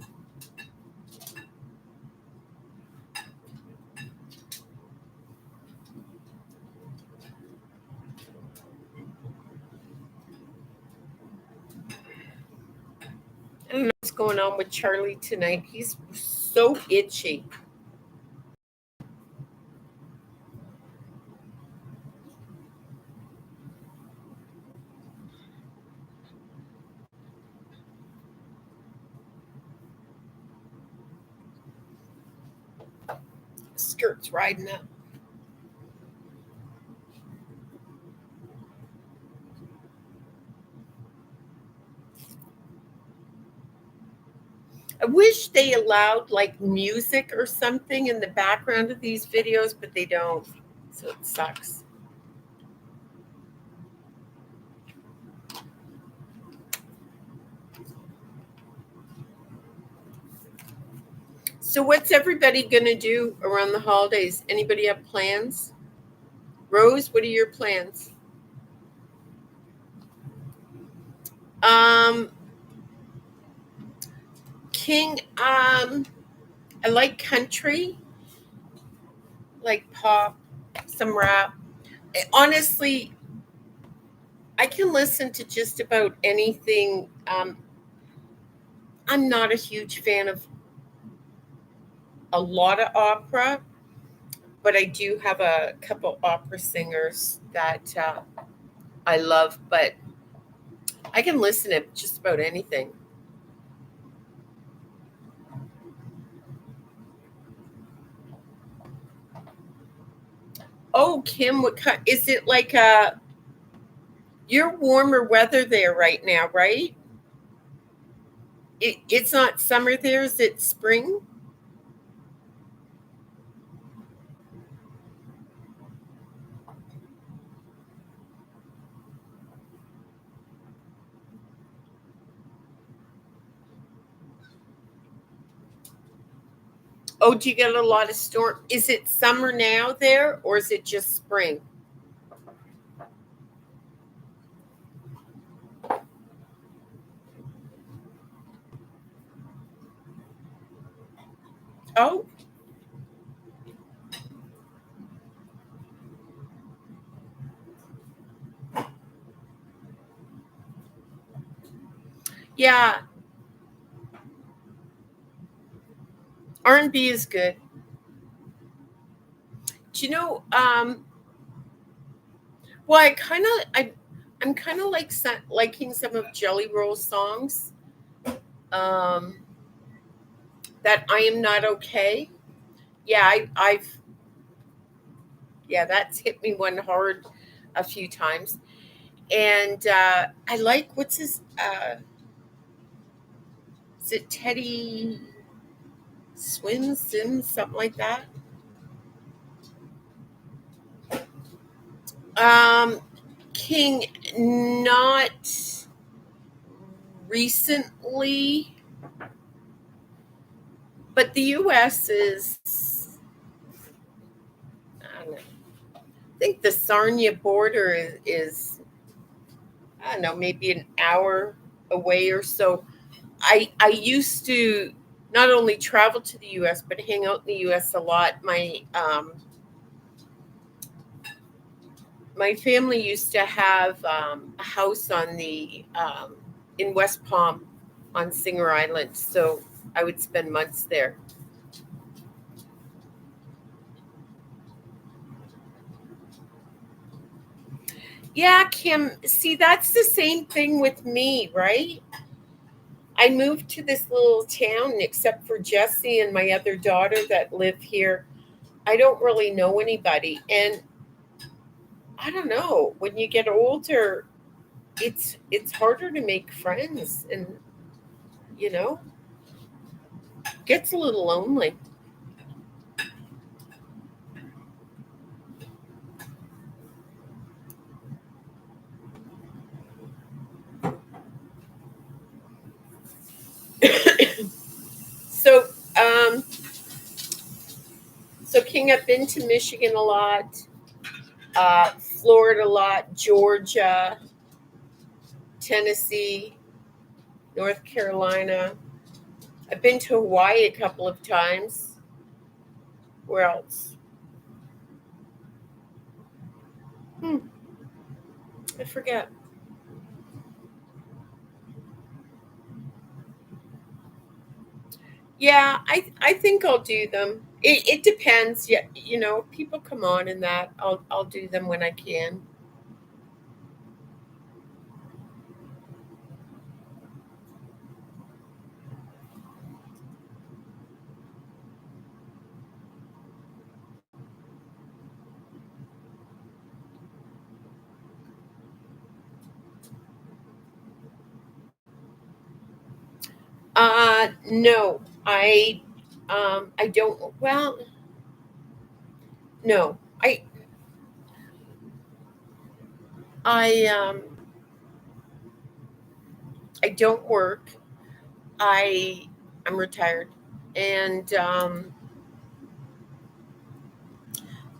I don't know what's going on with Charlie tonight. He's so itchy. Skirt's riding up. I wish they allowed like music or something in the background of these videos, but they don't. So it sucks. So what's everybody gonna do around the holidays? Anybody have plans? Rose, what are your plans? Um, King, I like country, like pop, some rap. Honestly, I can listen to just about anything. I'm not a huge fan of a lot of opera, but I do have a couple opera singers that I love. But I can listen to just about anything. Oh, Kim, what kind? Is it like you're warmer weather there right now, right? It's not summer there. Is it spring? Oh, do you get a lot of storm? Is it summer now there, or is it just spring? Oh, yeah. R&B is good. Do you know? Well, I'm kind of like liking some of Jelly Roll's songs. Um, that I am not okay. Yeah, yeah, that's hit me one hard a few times. And I like what's his is it Teddy Sims, something like that. Um, King, not recently, but the U.S. is. I don't know. I think the Sarnia border is I don't know, maybe an hour away or so. I used to not only travel to the U.S. but hang out in the U.S. a lot. My family used to have a house on the in West Palm on Singer Island, so I would spend months there. Yeah, Kim. See, that's the same thing with me, right? I moved to this little town, except for Jesse and my other daughter that live here. I don't really know anybody. And I don't know, when you get older, it's harder to make friends, and you know, gets a little lonely. So, um, so King, I've been to Michigan a lot, Florida a lot, Georgia, Tennessee, North Carolina. I've been to Hawaii a couple of times. Where else? Hmm, I forget. Yeah, I think I'll do them. It depends. Yeah, people come on and that. I'll do them when I can. No, I don't. Well, no, I I don't work. I'm retired, and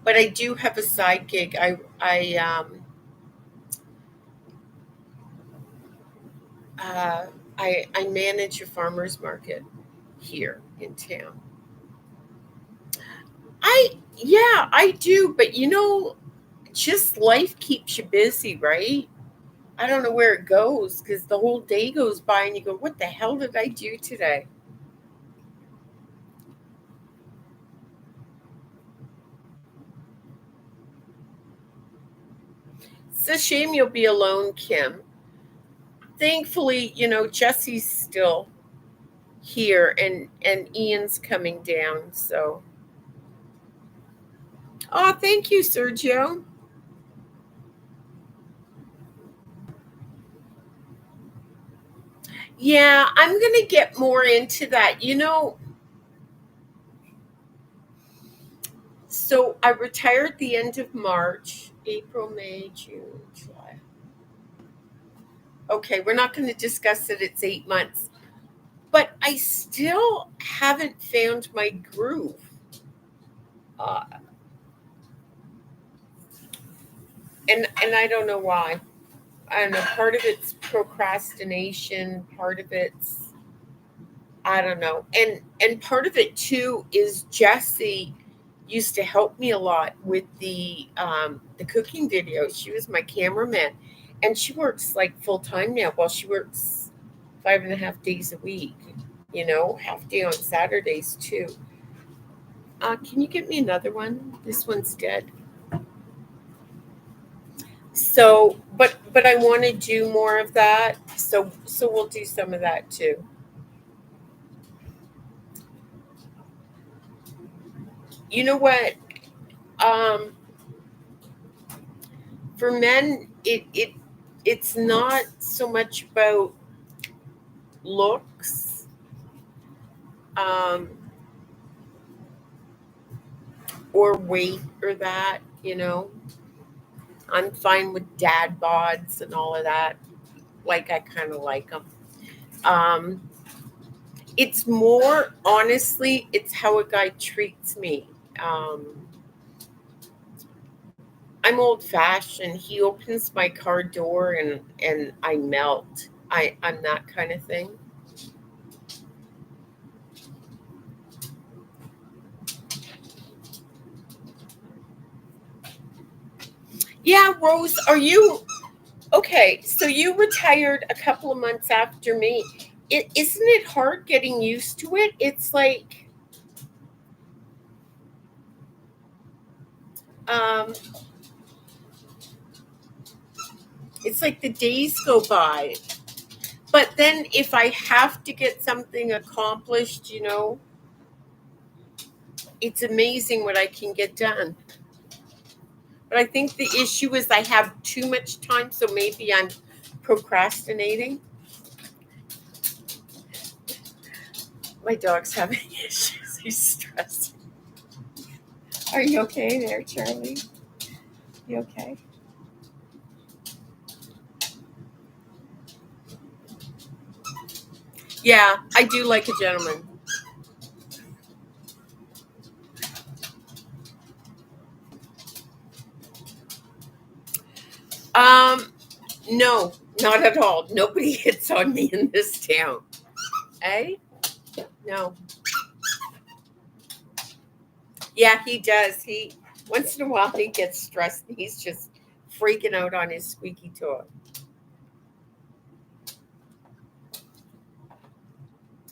but I do have a side gig. Uh, I manage a farmers market here in town. Yeah, I do, but just life keeps you busy, right? I don't know where it goes because the whole day goes by and you go, what the hell did I do today? It's a shame you'll be alone, Kim. Thankfully, Jesse's still here, and Ian's coming down. So, oh, thank you, Sergio. Yeah, I'm gonna get more into that. So I retired the end of March, April, May, June, July. Okay, we're not going to discuss it. It's 8 months, but I still haven't found my groove. Uh, and I don't know why. I don't know. Part of it's procrastination. Part of it's, I don't know. And part of it too is Jessie used to help me a lot with the cooking videos. She was my cameraman, and she works like full time now. Well, she works 5.5 days a week. Half day on Saturdays too. Can you get me another one? This one's dead. So, but I want to do more of that. So we'll do some of that too. You know what? Um, for men, it's not so much about looks, um, or weight or that. I'm fine with dad bods and all of that. Like I kind of like them. Um, it's more honestly, it's how a guy treats me. Um, I'm old fashioned. He opens my car door and I melt. I'm that kind of thing. Yeah, Rose, are you okay? So you retired a couple of months after me. Isn't it hard getting used to it? Um, it's like the days go by. But then if I have to get something accomplished, it's amazing what I can get done. But I think the issue is I have too much time, so maybe I'm procrastinating. My dog's having issues. He's stressed. Are you okay there, Charlie? You okay? Yeah, I do like a gentleman. Um, no, not at all. Nobody hits on me in this town. Eh? No. Yeah, he does. He once in a while he gets stressed and he's just freaking out on his squeaky toy.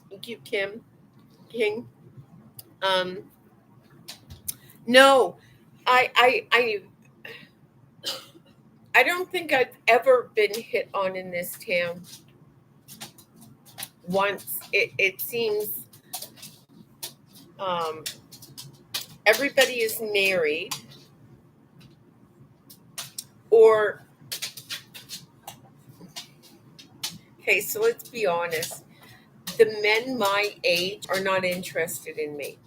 Thank you, Kim King. Um, no, I don't think I've ever been hit on in this town. Once it seems um, everybody is married, or okay. So let's be honest. The men my age are not interested in me.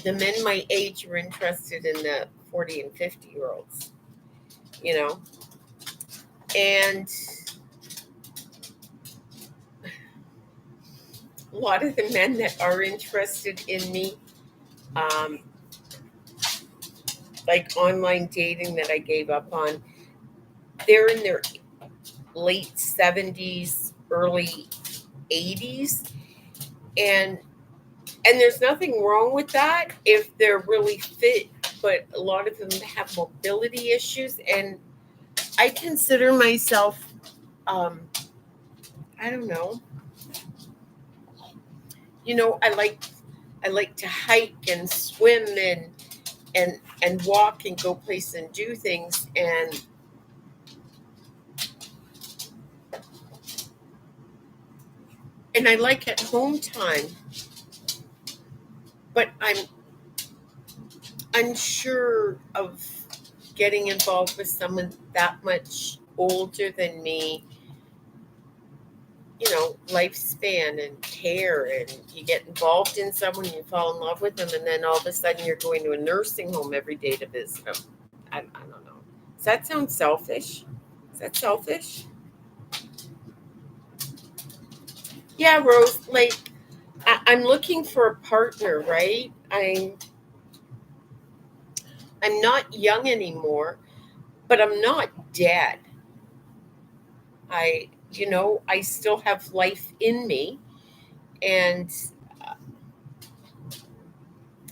The men my age are interested in the 40 and 50 year olds, you know, and a lot of the men that are interested in me, um, like online dating that I gave up on, they're in their late 70s, early 80s, and there's nothing wrong with that if they're really fit, but a lot of them have mobility issues, and I consider myself, um, I don't know, I like to hike and swim and walk and go places and do things, and I like at home time, but I'm unsure of getting involved with someone that much older than me, lifespan and care, and you get involved in someone, you fall in love with them, and then all of a sudden you're going to a nursing home every day to visit them. I don't know. Does that sound selfish? Is that selfish? Yeah, Rose, like I'm looking for a partner, right? I'm not young anymore, but I'm not dead. I still have life in me, and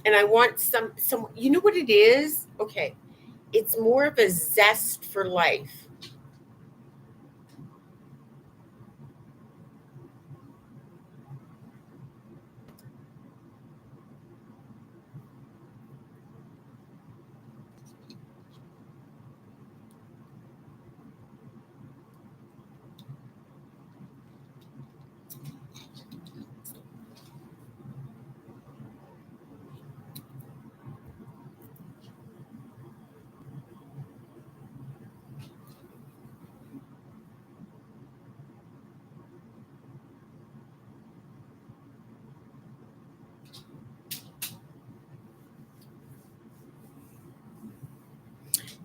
I want some. You know what it is? Okay, it's more of a zest for life.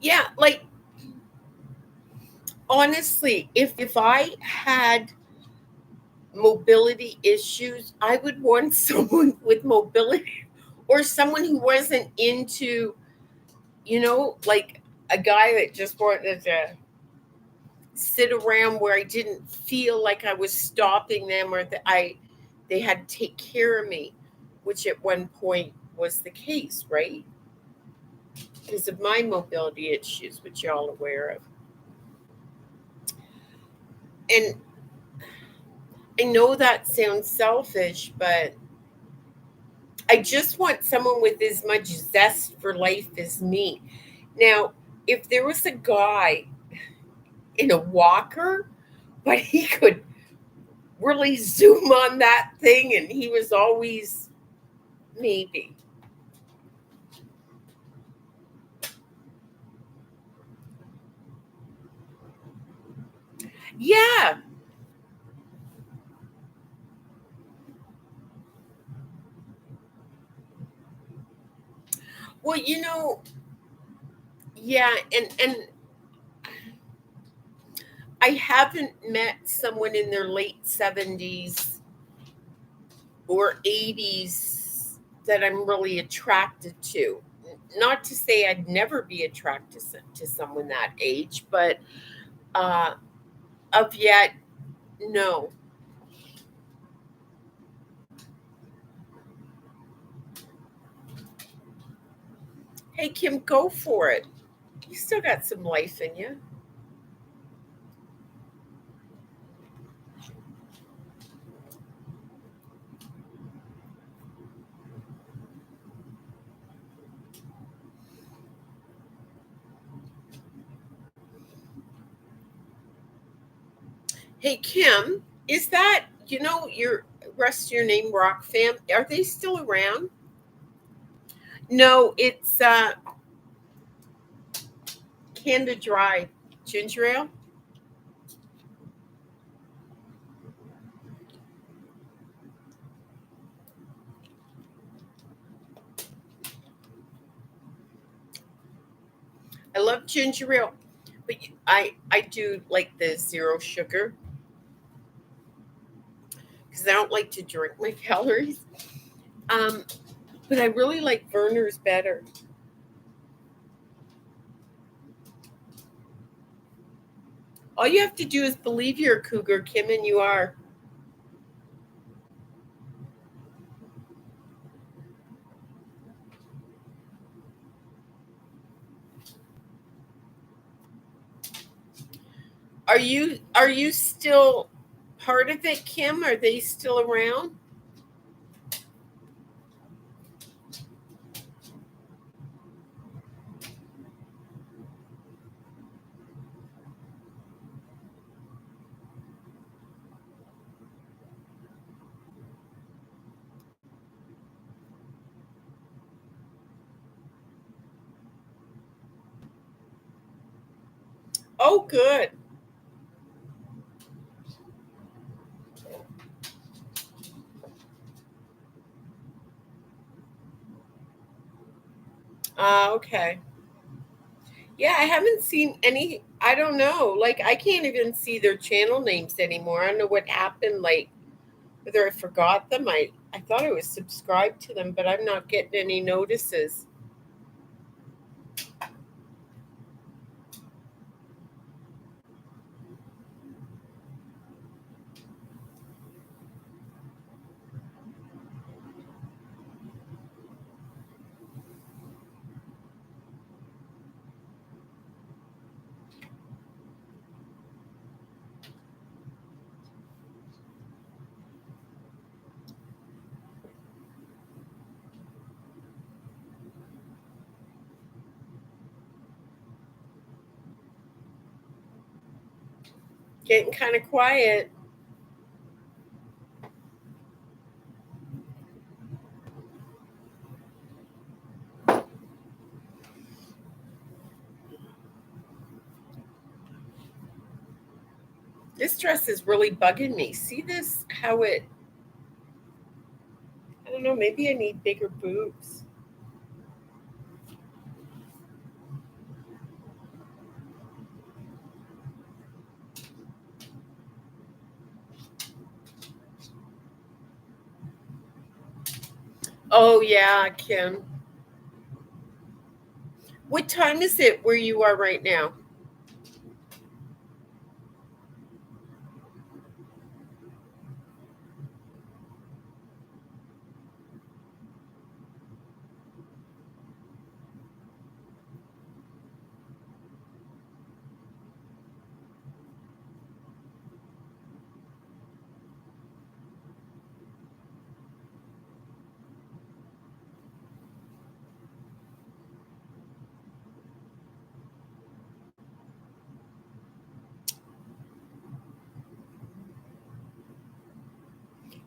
Yeah, like honestly, if I had mobility issues, I would want someone with mobility, or someone who wasn't into, like a guy that just wanted to sit around where I didn't feel like I was stopping them, or that they had to take care of me, which at one point was the case, right? Because of my mobility issues, which you're all aware of. And I know that sounds selfish, but I just want someone with as much zest for life as me. Now, if there was a guy in a walker, but he could really zoom on that thing and he was always, maybe. Yeah. Well, yeah, and I haven't met someone in their late 70s or 80s that I'm really attracted to. Not to say I'd never be attracted to someone that age, but uh, of yet, no. Hey, Kim, go for it. You still got some life in you. Hey, Kim, is that, your rest of your name, Rock Fam? Are they still around? No, it's Canada Dry ginger ale. I love ginger ale, but I do like the zero sugar because I don't like to drink my calories. Um, but I really like Verner's better. All you have to do is believe you're a cougar, Kim, and you are. Are you still part of it, Kim? Are they still around? Oh, good. Okay. Yeah, I haven't seen any. I don't know. Like, I can't even see their channel names anymore. I don't know what happened. Like, whether I forgot them. I thought I was subscribed to them, but I'm not getting any notices. Getting kind of quiet. This dress is really bugging me. See this? How it? I don't know. Maybe I need bigger boobs. Oh yeah, Kim. What time is it where you are right now?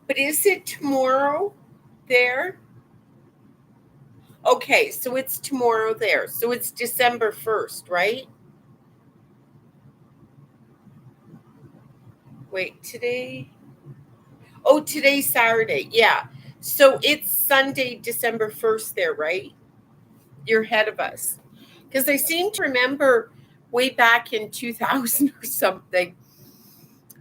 But is it tomorrow there? Okay, so it's tomorrow there. So it's December 1st, right? Wait, today? Oh, today's Saturday. Yeah. So it's Sunday, December 1st there, right? You're ahead of us. Because I seem to remember way back in 2000 or something,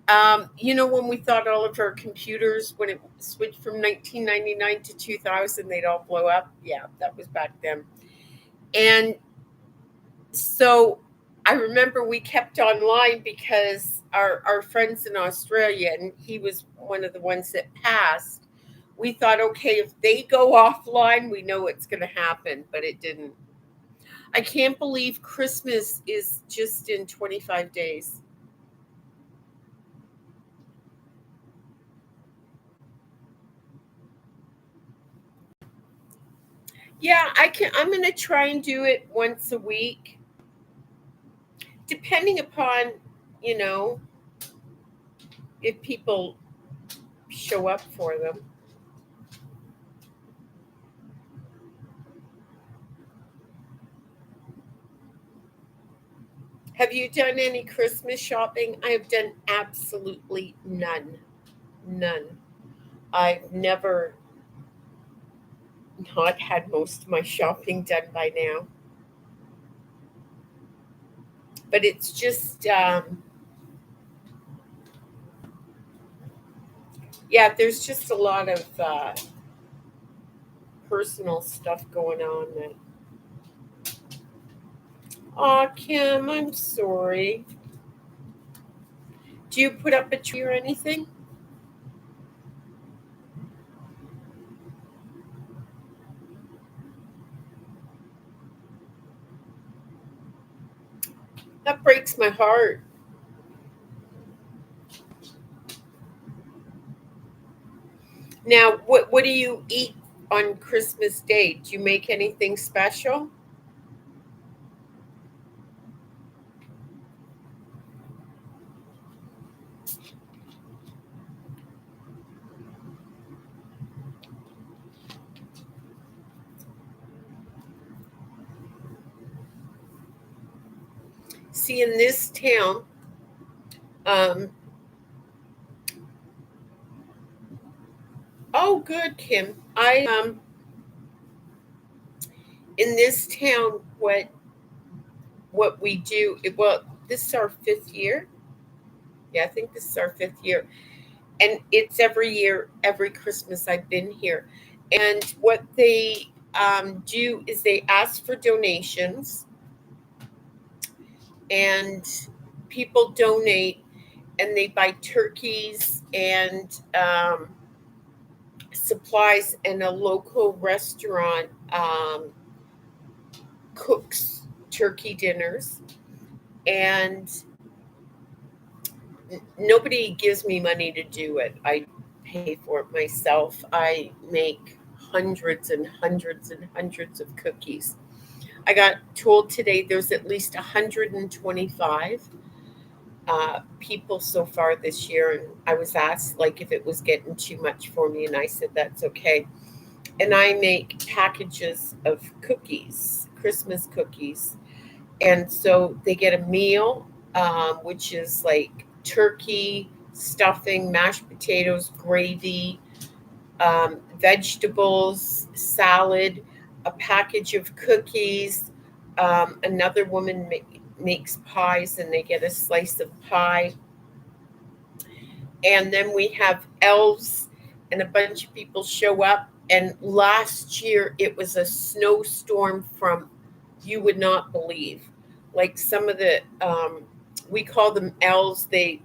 when we thought all of our computers, when it switched from 1999 to 2000, they'd all blow up. Yeah, that was back then. And so I remember we kept online because our friends in Australia, and he was one of the ones that passed. We thought, okay, if they go offline, we know what's going to happen, but it didn't. I can't believe Christmas is just in 25 days. Yeah, I'm going to try and do it once a week, depending upon, you know, if people show up for them. Have you done any Christmas shopping? I have done absolutely none. None. I've never not had most of my shopping done by now. But it's just, yeah, there's just a lot of personal stuff going on that. Aw, Kim, I'm sorry. Do you put up a tree or anything? That breaks my heart. Now, what do you eat on Christmas Day? Do you make anything special? See, in this town, um, oh, good, Kim. In this town, what we do, well, this is our fifth year. Yeah, I think this is our fifth year. And it's every year, every Christmas I've been here. And what they do is they ask for donations, and people donate, and they buy turkeys and supplies, and a local restaurant cooks turkey dinners. And nobody gives me money to do it. I pay for it myself. I make hundreds and hundreds and hundreds of cookies. I got told today there's at least 125 people so far this year, and I was asked like if it was getting too much for me, and I said that's okay. And I make packages of cookies, Christmas cookies, and so they get a meal, which is like turkey, stuffing, mashed potatoes, gravy, vegetables, salad, a package of cookies. Another woman makes pies, and they get a slice of pie. And then we have elves, and a bunch of people show up. And last year it was a snowstorm from you would not believe. Like some of the we call them elves. They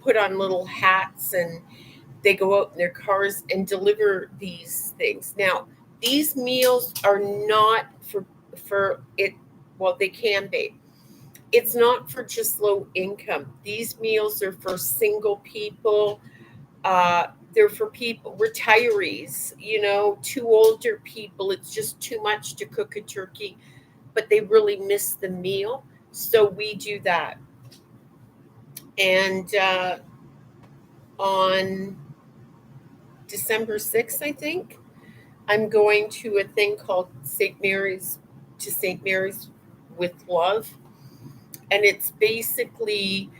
put on little hats, and they go out in their cars and deliver these things. Now, these meals are not for it. Well, they can be. It's not for just low income. These meals are for single people. They're for people, retirees, two older people. It's just too much to cook a turkey, but they really miss the meal. So we do that. And on December 6th, I think, I'm going to a thing called St. Mary's with Love. And it's basically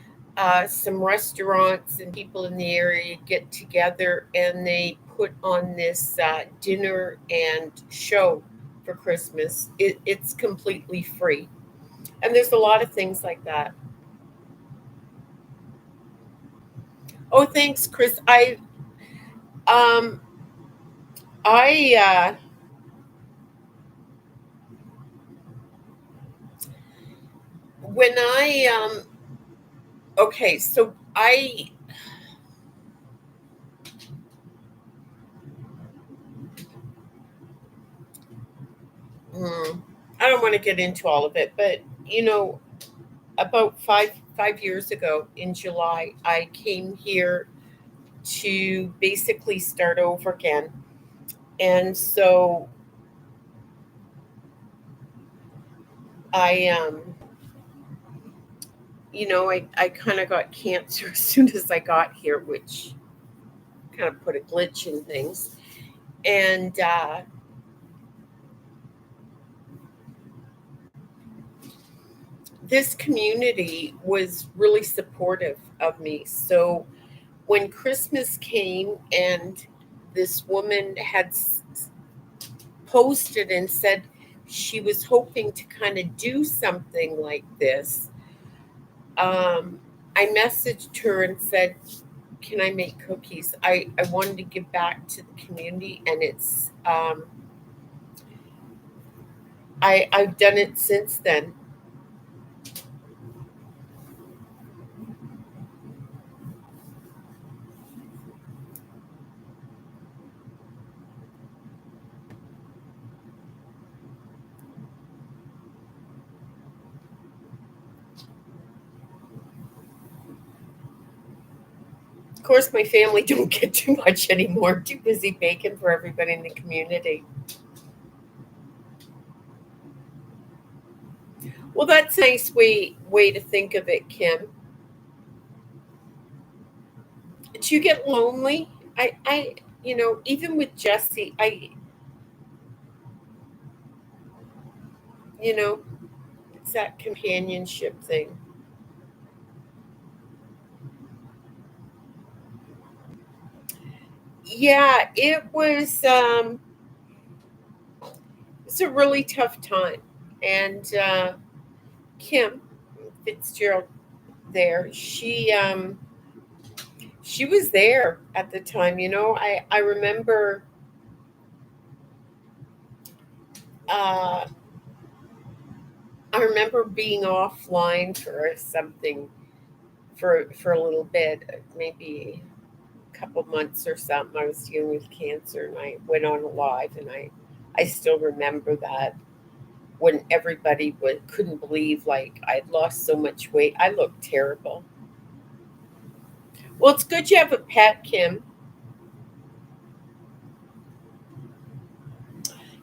some restaurants and people in the area get together and they put on this dinner and show for Christmas. It's completely free, and there's a lot of things like that. Oh, thanks, Chris. Um I when I okay, so mm, I don't want to get into all of it, but you know, about five years ago in July, I came here to basically start over again. And so I I kind of got cancer as soon as I got here, which kind of put a glitch in things. And this community was really supportive of me. So when Christmas came and this woman had posted and said she was hoping to kind of do something like this, um, I messaged her and said, "Can I make cookies?" I wanted to give back to the community, and I've done it since then. Of course, my family don't get too much anymore. Too busy baking for everybody in the community. Well, that's a nice way to think of it, Kim. Do you get lonely? Even with Jesse, you know, it's that companionship thing. Yeah, it's a really tough time. And Kim Fitzgerald there, she was there at the time. I remember uh, I remember being offline for something for a little bit, maybe a couple months or something. I was dealing with cancer, and I went on live, and I still remember that when everybody couldn't believe like I'd lost so much weight. I looked terrible. Well, it's good you have a pet, Kim.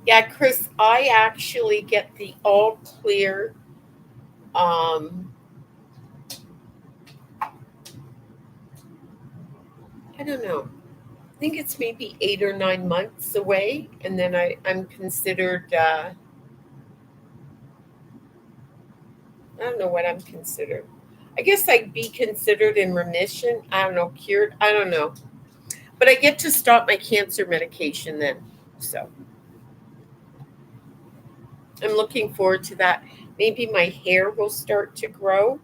Yeah, Chris, I actually get the all clear. Um, I don't know. I think it's maybe 8 or 9 months away, and then I'm considered. I don't know what I'm considered. I guess I'd be considered in remission. I don't know, cured. I don't know, but I get to stop my cancer medication then. So I'm looking forward to that. Maybe my hair will start to grow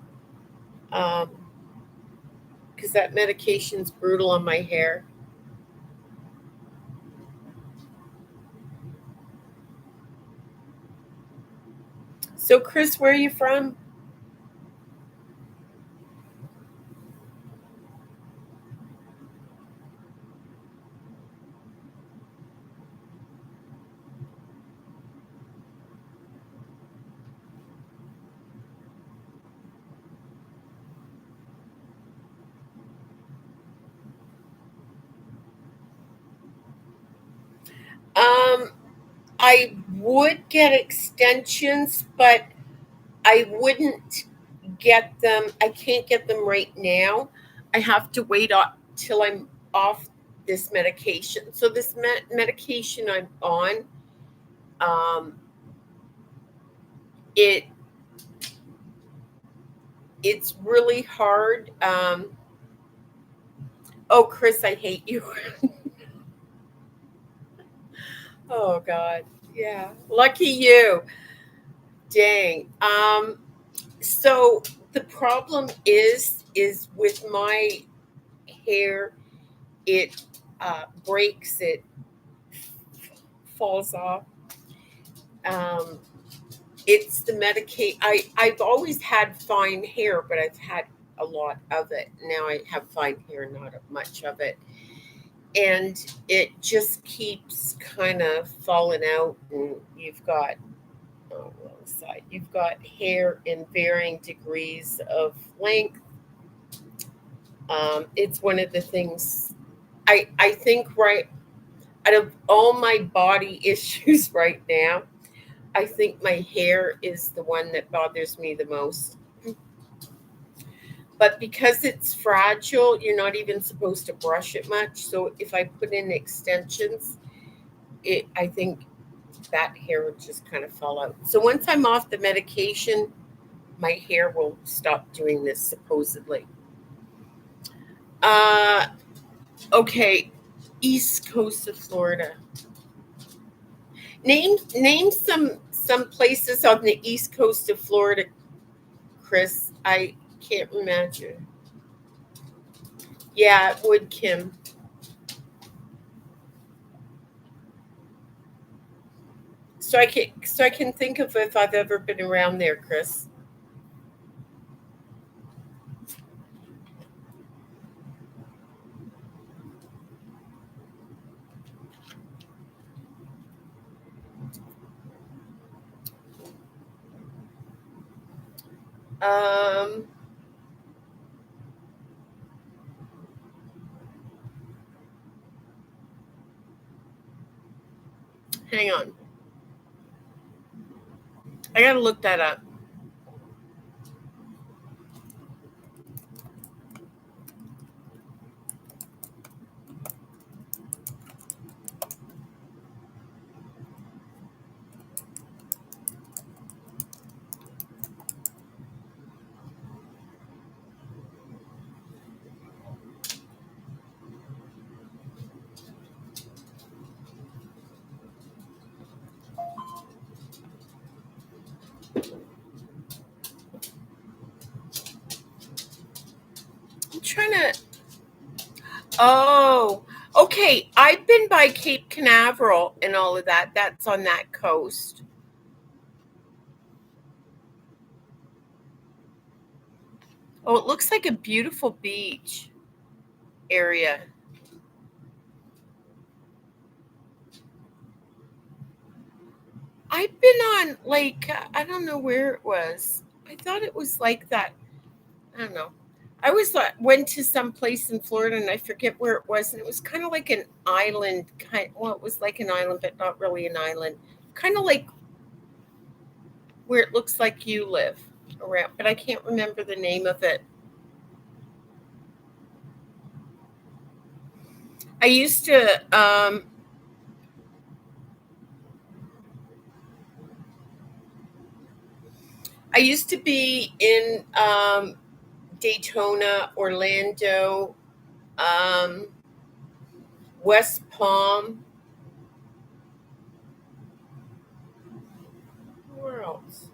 um, because that medication's brutal on my hair. So, Chris, where are you from? Um, I would get extensions, but I wouldn't get them. I can't get them right now. I have to wait till I'm off this medication. So this medication I'm on, um, it it's really hard. Oh, Chris, I hate you. Oh God, yeah, lucky you. Dang. So the problem is with my hair, it breaks, it falls off. Um, it's the medicate. I've always had fine hair, but I've had a lot of it. Now I have fine hair, not much of it, and it just keeps kind of falling out. And you've got wrong side. You've got hair in varying degrees of length. It's one of the things I think right out of all my body issues right now, I think my hair is the one that bothers me the most. But because it's fragile, you're not even supposed to brush it much. So if I put in extensions, I think that hair would just kind of fall out. So once I'm off the medication, my hair will stop doing this supposedly. Uh, okay, East Coast of Florida. Name some places on the East Coast of Florida, Chris. I can't imagine. Yeah, it would, Kim. So I can think of if I've ever been around there, Chris. Um, hang on, I gotta look that up. I'm trying to. Oh, okay. I've been by Cape Canaveral and all of that. That's on that coast. Oh, it looks like a beautiful beach area. I've been on like I don't know where it was. I thought it was like that. I don't know. I was went to some place in Florida and I forget where it was, and it was kind of like an island kind. Well, it was like an island, but not really an island. Kind of like where it looks like you live around, but I can't remember the name of it. I used to I used to be in Daytona, Orlando, um, West Palm. Where else?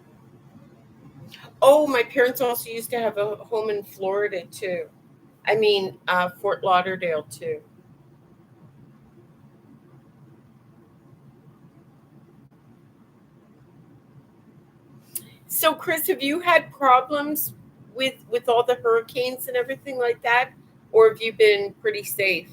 Oh, my parents also used to have a home in Florida too. I mean, Fort Lauderdale too. So, Chris, have you had problems with all the hurricanes and everything like that, or have you been pretty safe?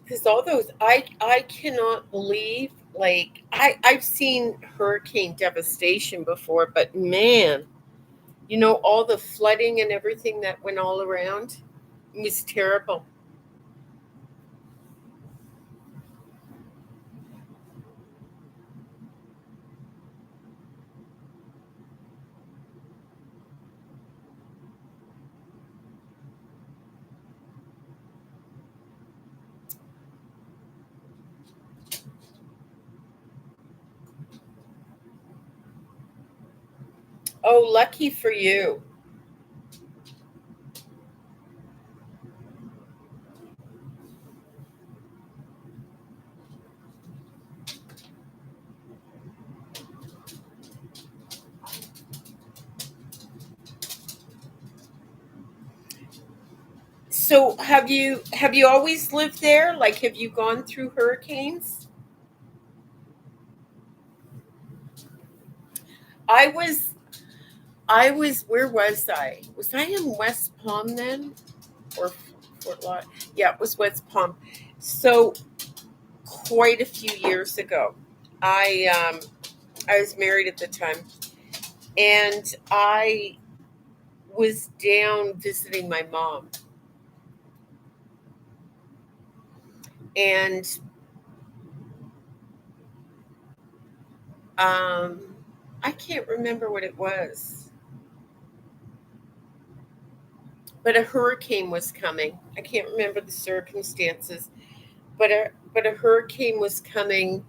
because all those I cannot believe, like I've seen hurricane devastation before, but man, all the flooding and everything that went all around, it was terrible. Oh, lucky for you. So have you always lived there? Like, have you gone through hurricanes? I was where was I? Was I in West Palm then, or Fort Lauderdale? Yeah, it was West Palm. So quite a few years ago, I was married at the time, and I was down visiting my mom, and um, I can't remember what it was, but a hurricane was coming. I can't remember the circumstances, but a hurricane was coming,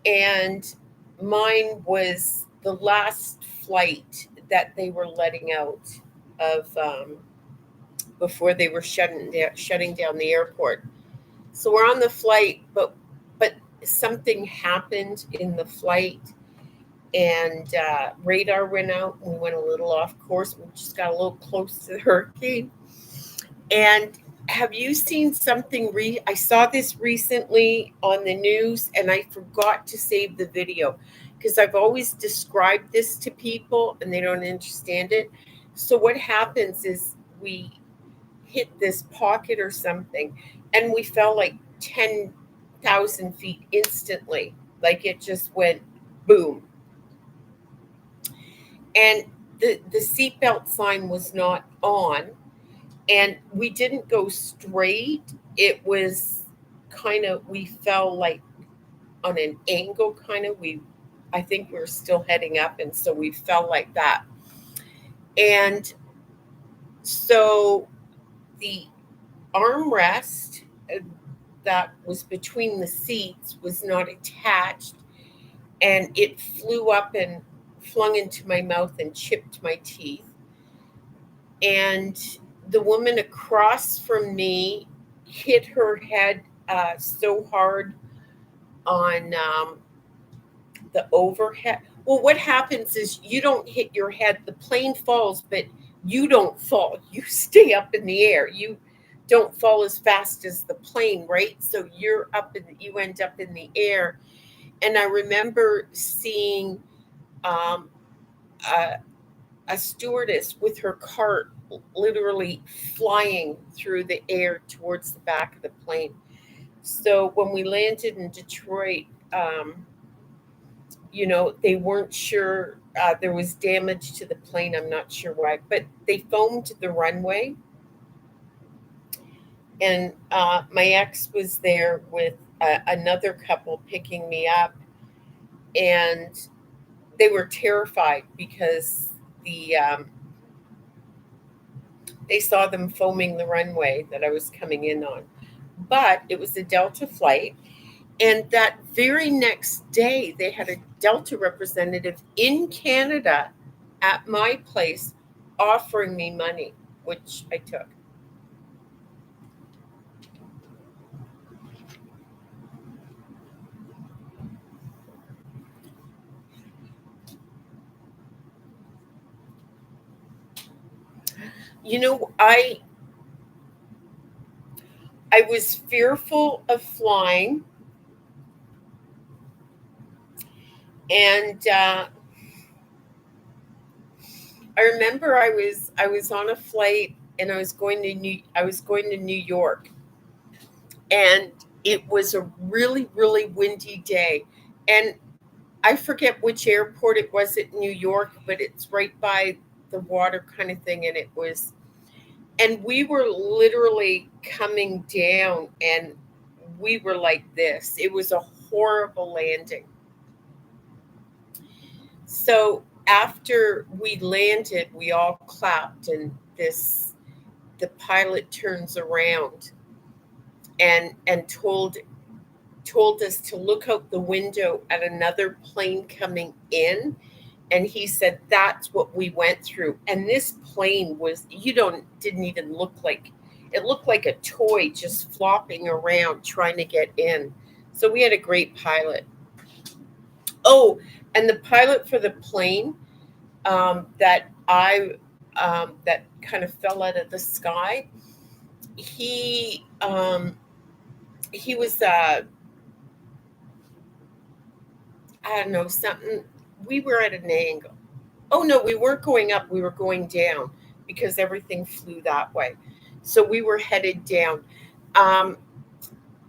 and mine was the last flight that they were letting out of, before they were shutting down the airport. So we're on the flight, but something happened in the flight, and radar went out, and we went a little off course. We just got a little close to the hurricane. And have you seen something? I saw this recently on the news, and I forgot to save the video because I've always described this to people and they don't understand it. So what happens is we hit this pocket or something, and we fell like 10,000 feet instantly. Like, it just went boom. And the seatbelt sign was not on, and we didn't go straight. It was kind of, we fell like on an angle, kind of. I think we were still heading up, and so we fell like that. And so the armrest that was between the seats was not attached, and it flew up and flung into my mouth and chipped my teeth. And the woman across from me hit her head so hard on, the overhead. Well, what happens is you don't hit your head, the plane falls, but you don't fall. You stay up in the air. You don't fall as fast as the plane, right? So you end up in the air. And I remember seeing, um, a, a stewardess with her cart literally flying through the air towards the back of the plane. So when we landed in Detroit, they weren't sure. There was damage to the plane. I'm not sure why, but they foamed the runway. And my ex was there with another couple picking me up, and they were terrified because they saw them foaming the runway that I was coming in on. But it was a Delta flight. And that very next day, they had a Delta representative in Canada at my place offering me money, which I took. You know, I was fearful of flying, and I remember I was on a flight, and I was going to New York, and It was a really, really windy day. And I forget which airport it was at New York, but it's right by the water kind of thing. And and we were literally coming down and we were like this. It was a horrible landing. So after we landed, we all clapped, and the pilot turns around and told us to look out the window at another plane coming in, and he said that's what we went through. And this plane was, you don't didn't even look like, it looked like a toy just flopping around trying to get in. So we had a great pilot. Oh, and the pilot for the plane that kind of fell out of the sky, he he was I don't know, something. We were at an angle. Oh no, we weren't going up, we were going down because everything flew that way. So we were headed down. Um,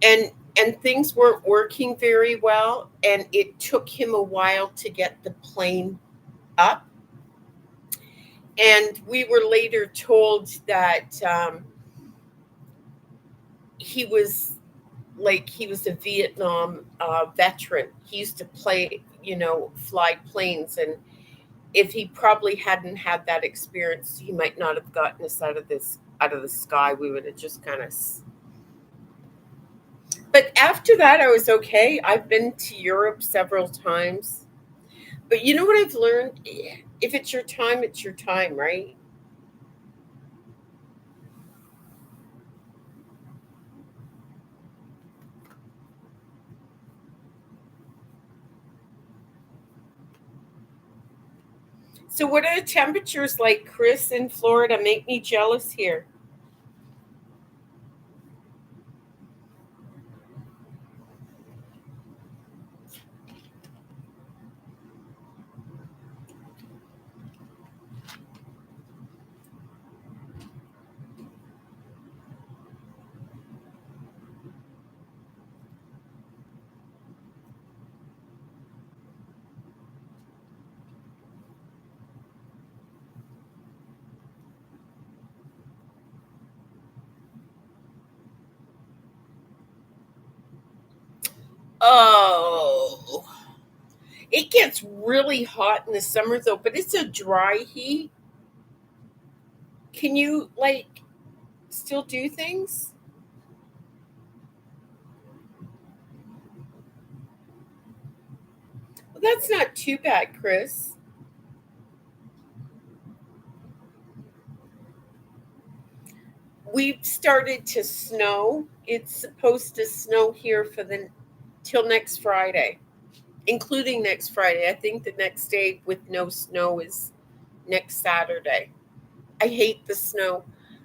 and and things weren't working very well, and it took him a while to get the plane up. And we were later told that he was he was a Vietnam veteran. He used to fly planes, and if he probably hadn't had that experience, he might not have gotten us out of the sky. We would have just kind of. But after that, I was okay. I've been to Europe several times. But you know what I've learned? If it's your time, it's your time, right? So, what are the temperatures like, Chris, in Florida? Make me jealous here. Oh, it gets really hot in the summer though, but it's a dry heat. Can you still do things? Well, that's not too bad, Chris. We've started to snow. It's supposed to snow here for the till next Friday, including next Friday. I think the next day with no snow is next Saturday. I hate the snow.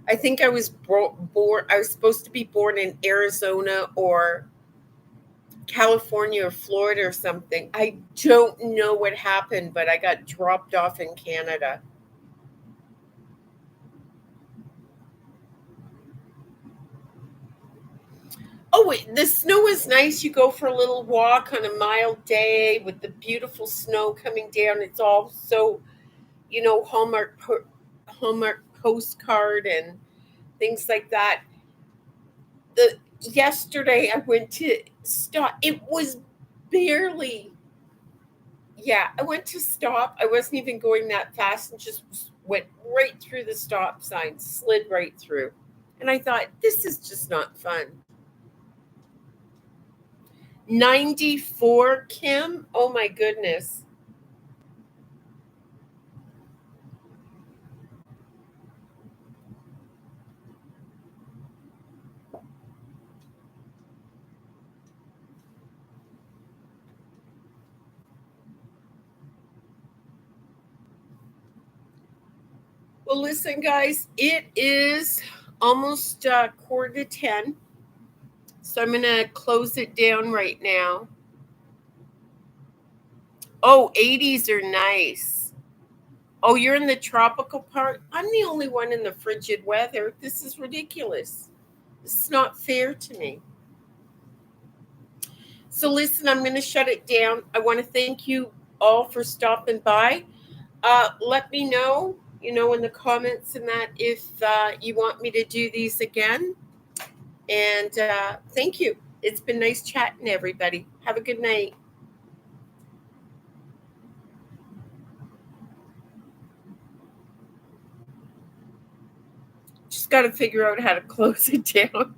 I think I was born. I was supposed to be born in Arizona or California or Florida or something. I don't know what happened, but I got dropped off in Canada. Oh, wait, the snow is nice. You go for a little walk on a mild day with the beautiful snow coming down. It's all so, Hallmark postcard and things like that. The Yesterday I went to stop. It was barely, yeah. I went to stop. I wasn't even going that fast and just went right through the stop sign, slid right through. And I thought, this is just not fun. 94, Kim? Oh my goodness. Well, listen, guys, it is almost quarter to 10. So I'm going to close it down right now. Oh, 80s are nice. Oh, you're in the tropical part? I'm the only one in the frigid weather. This is ridiculous. This is not fair to me. So listen, I'm going to shut it down. I want to thank you all for stopping by. Let me know, in the comments and that if you want me to do these again. And thank you. It's been nice chatting, everybody. Have a good night. Just got to figure out how to close it down.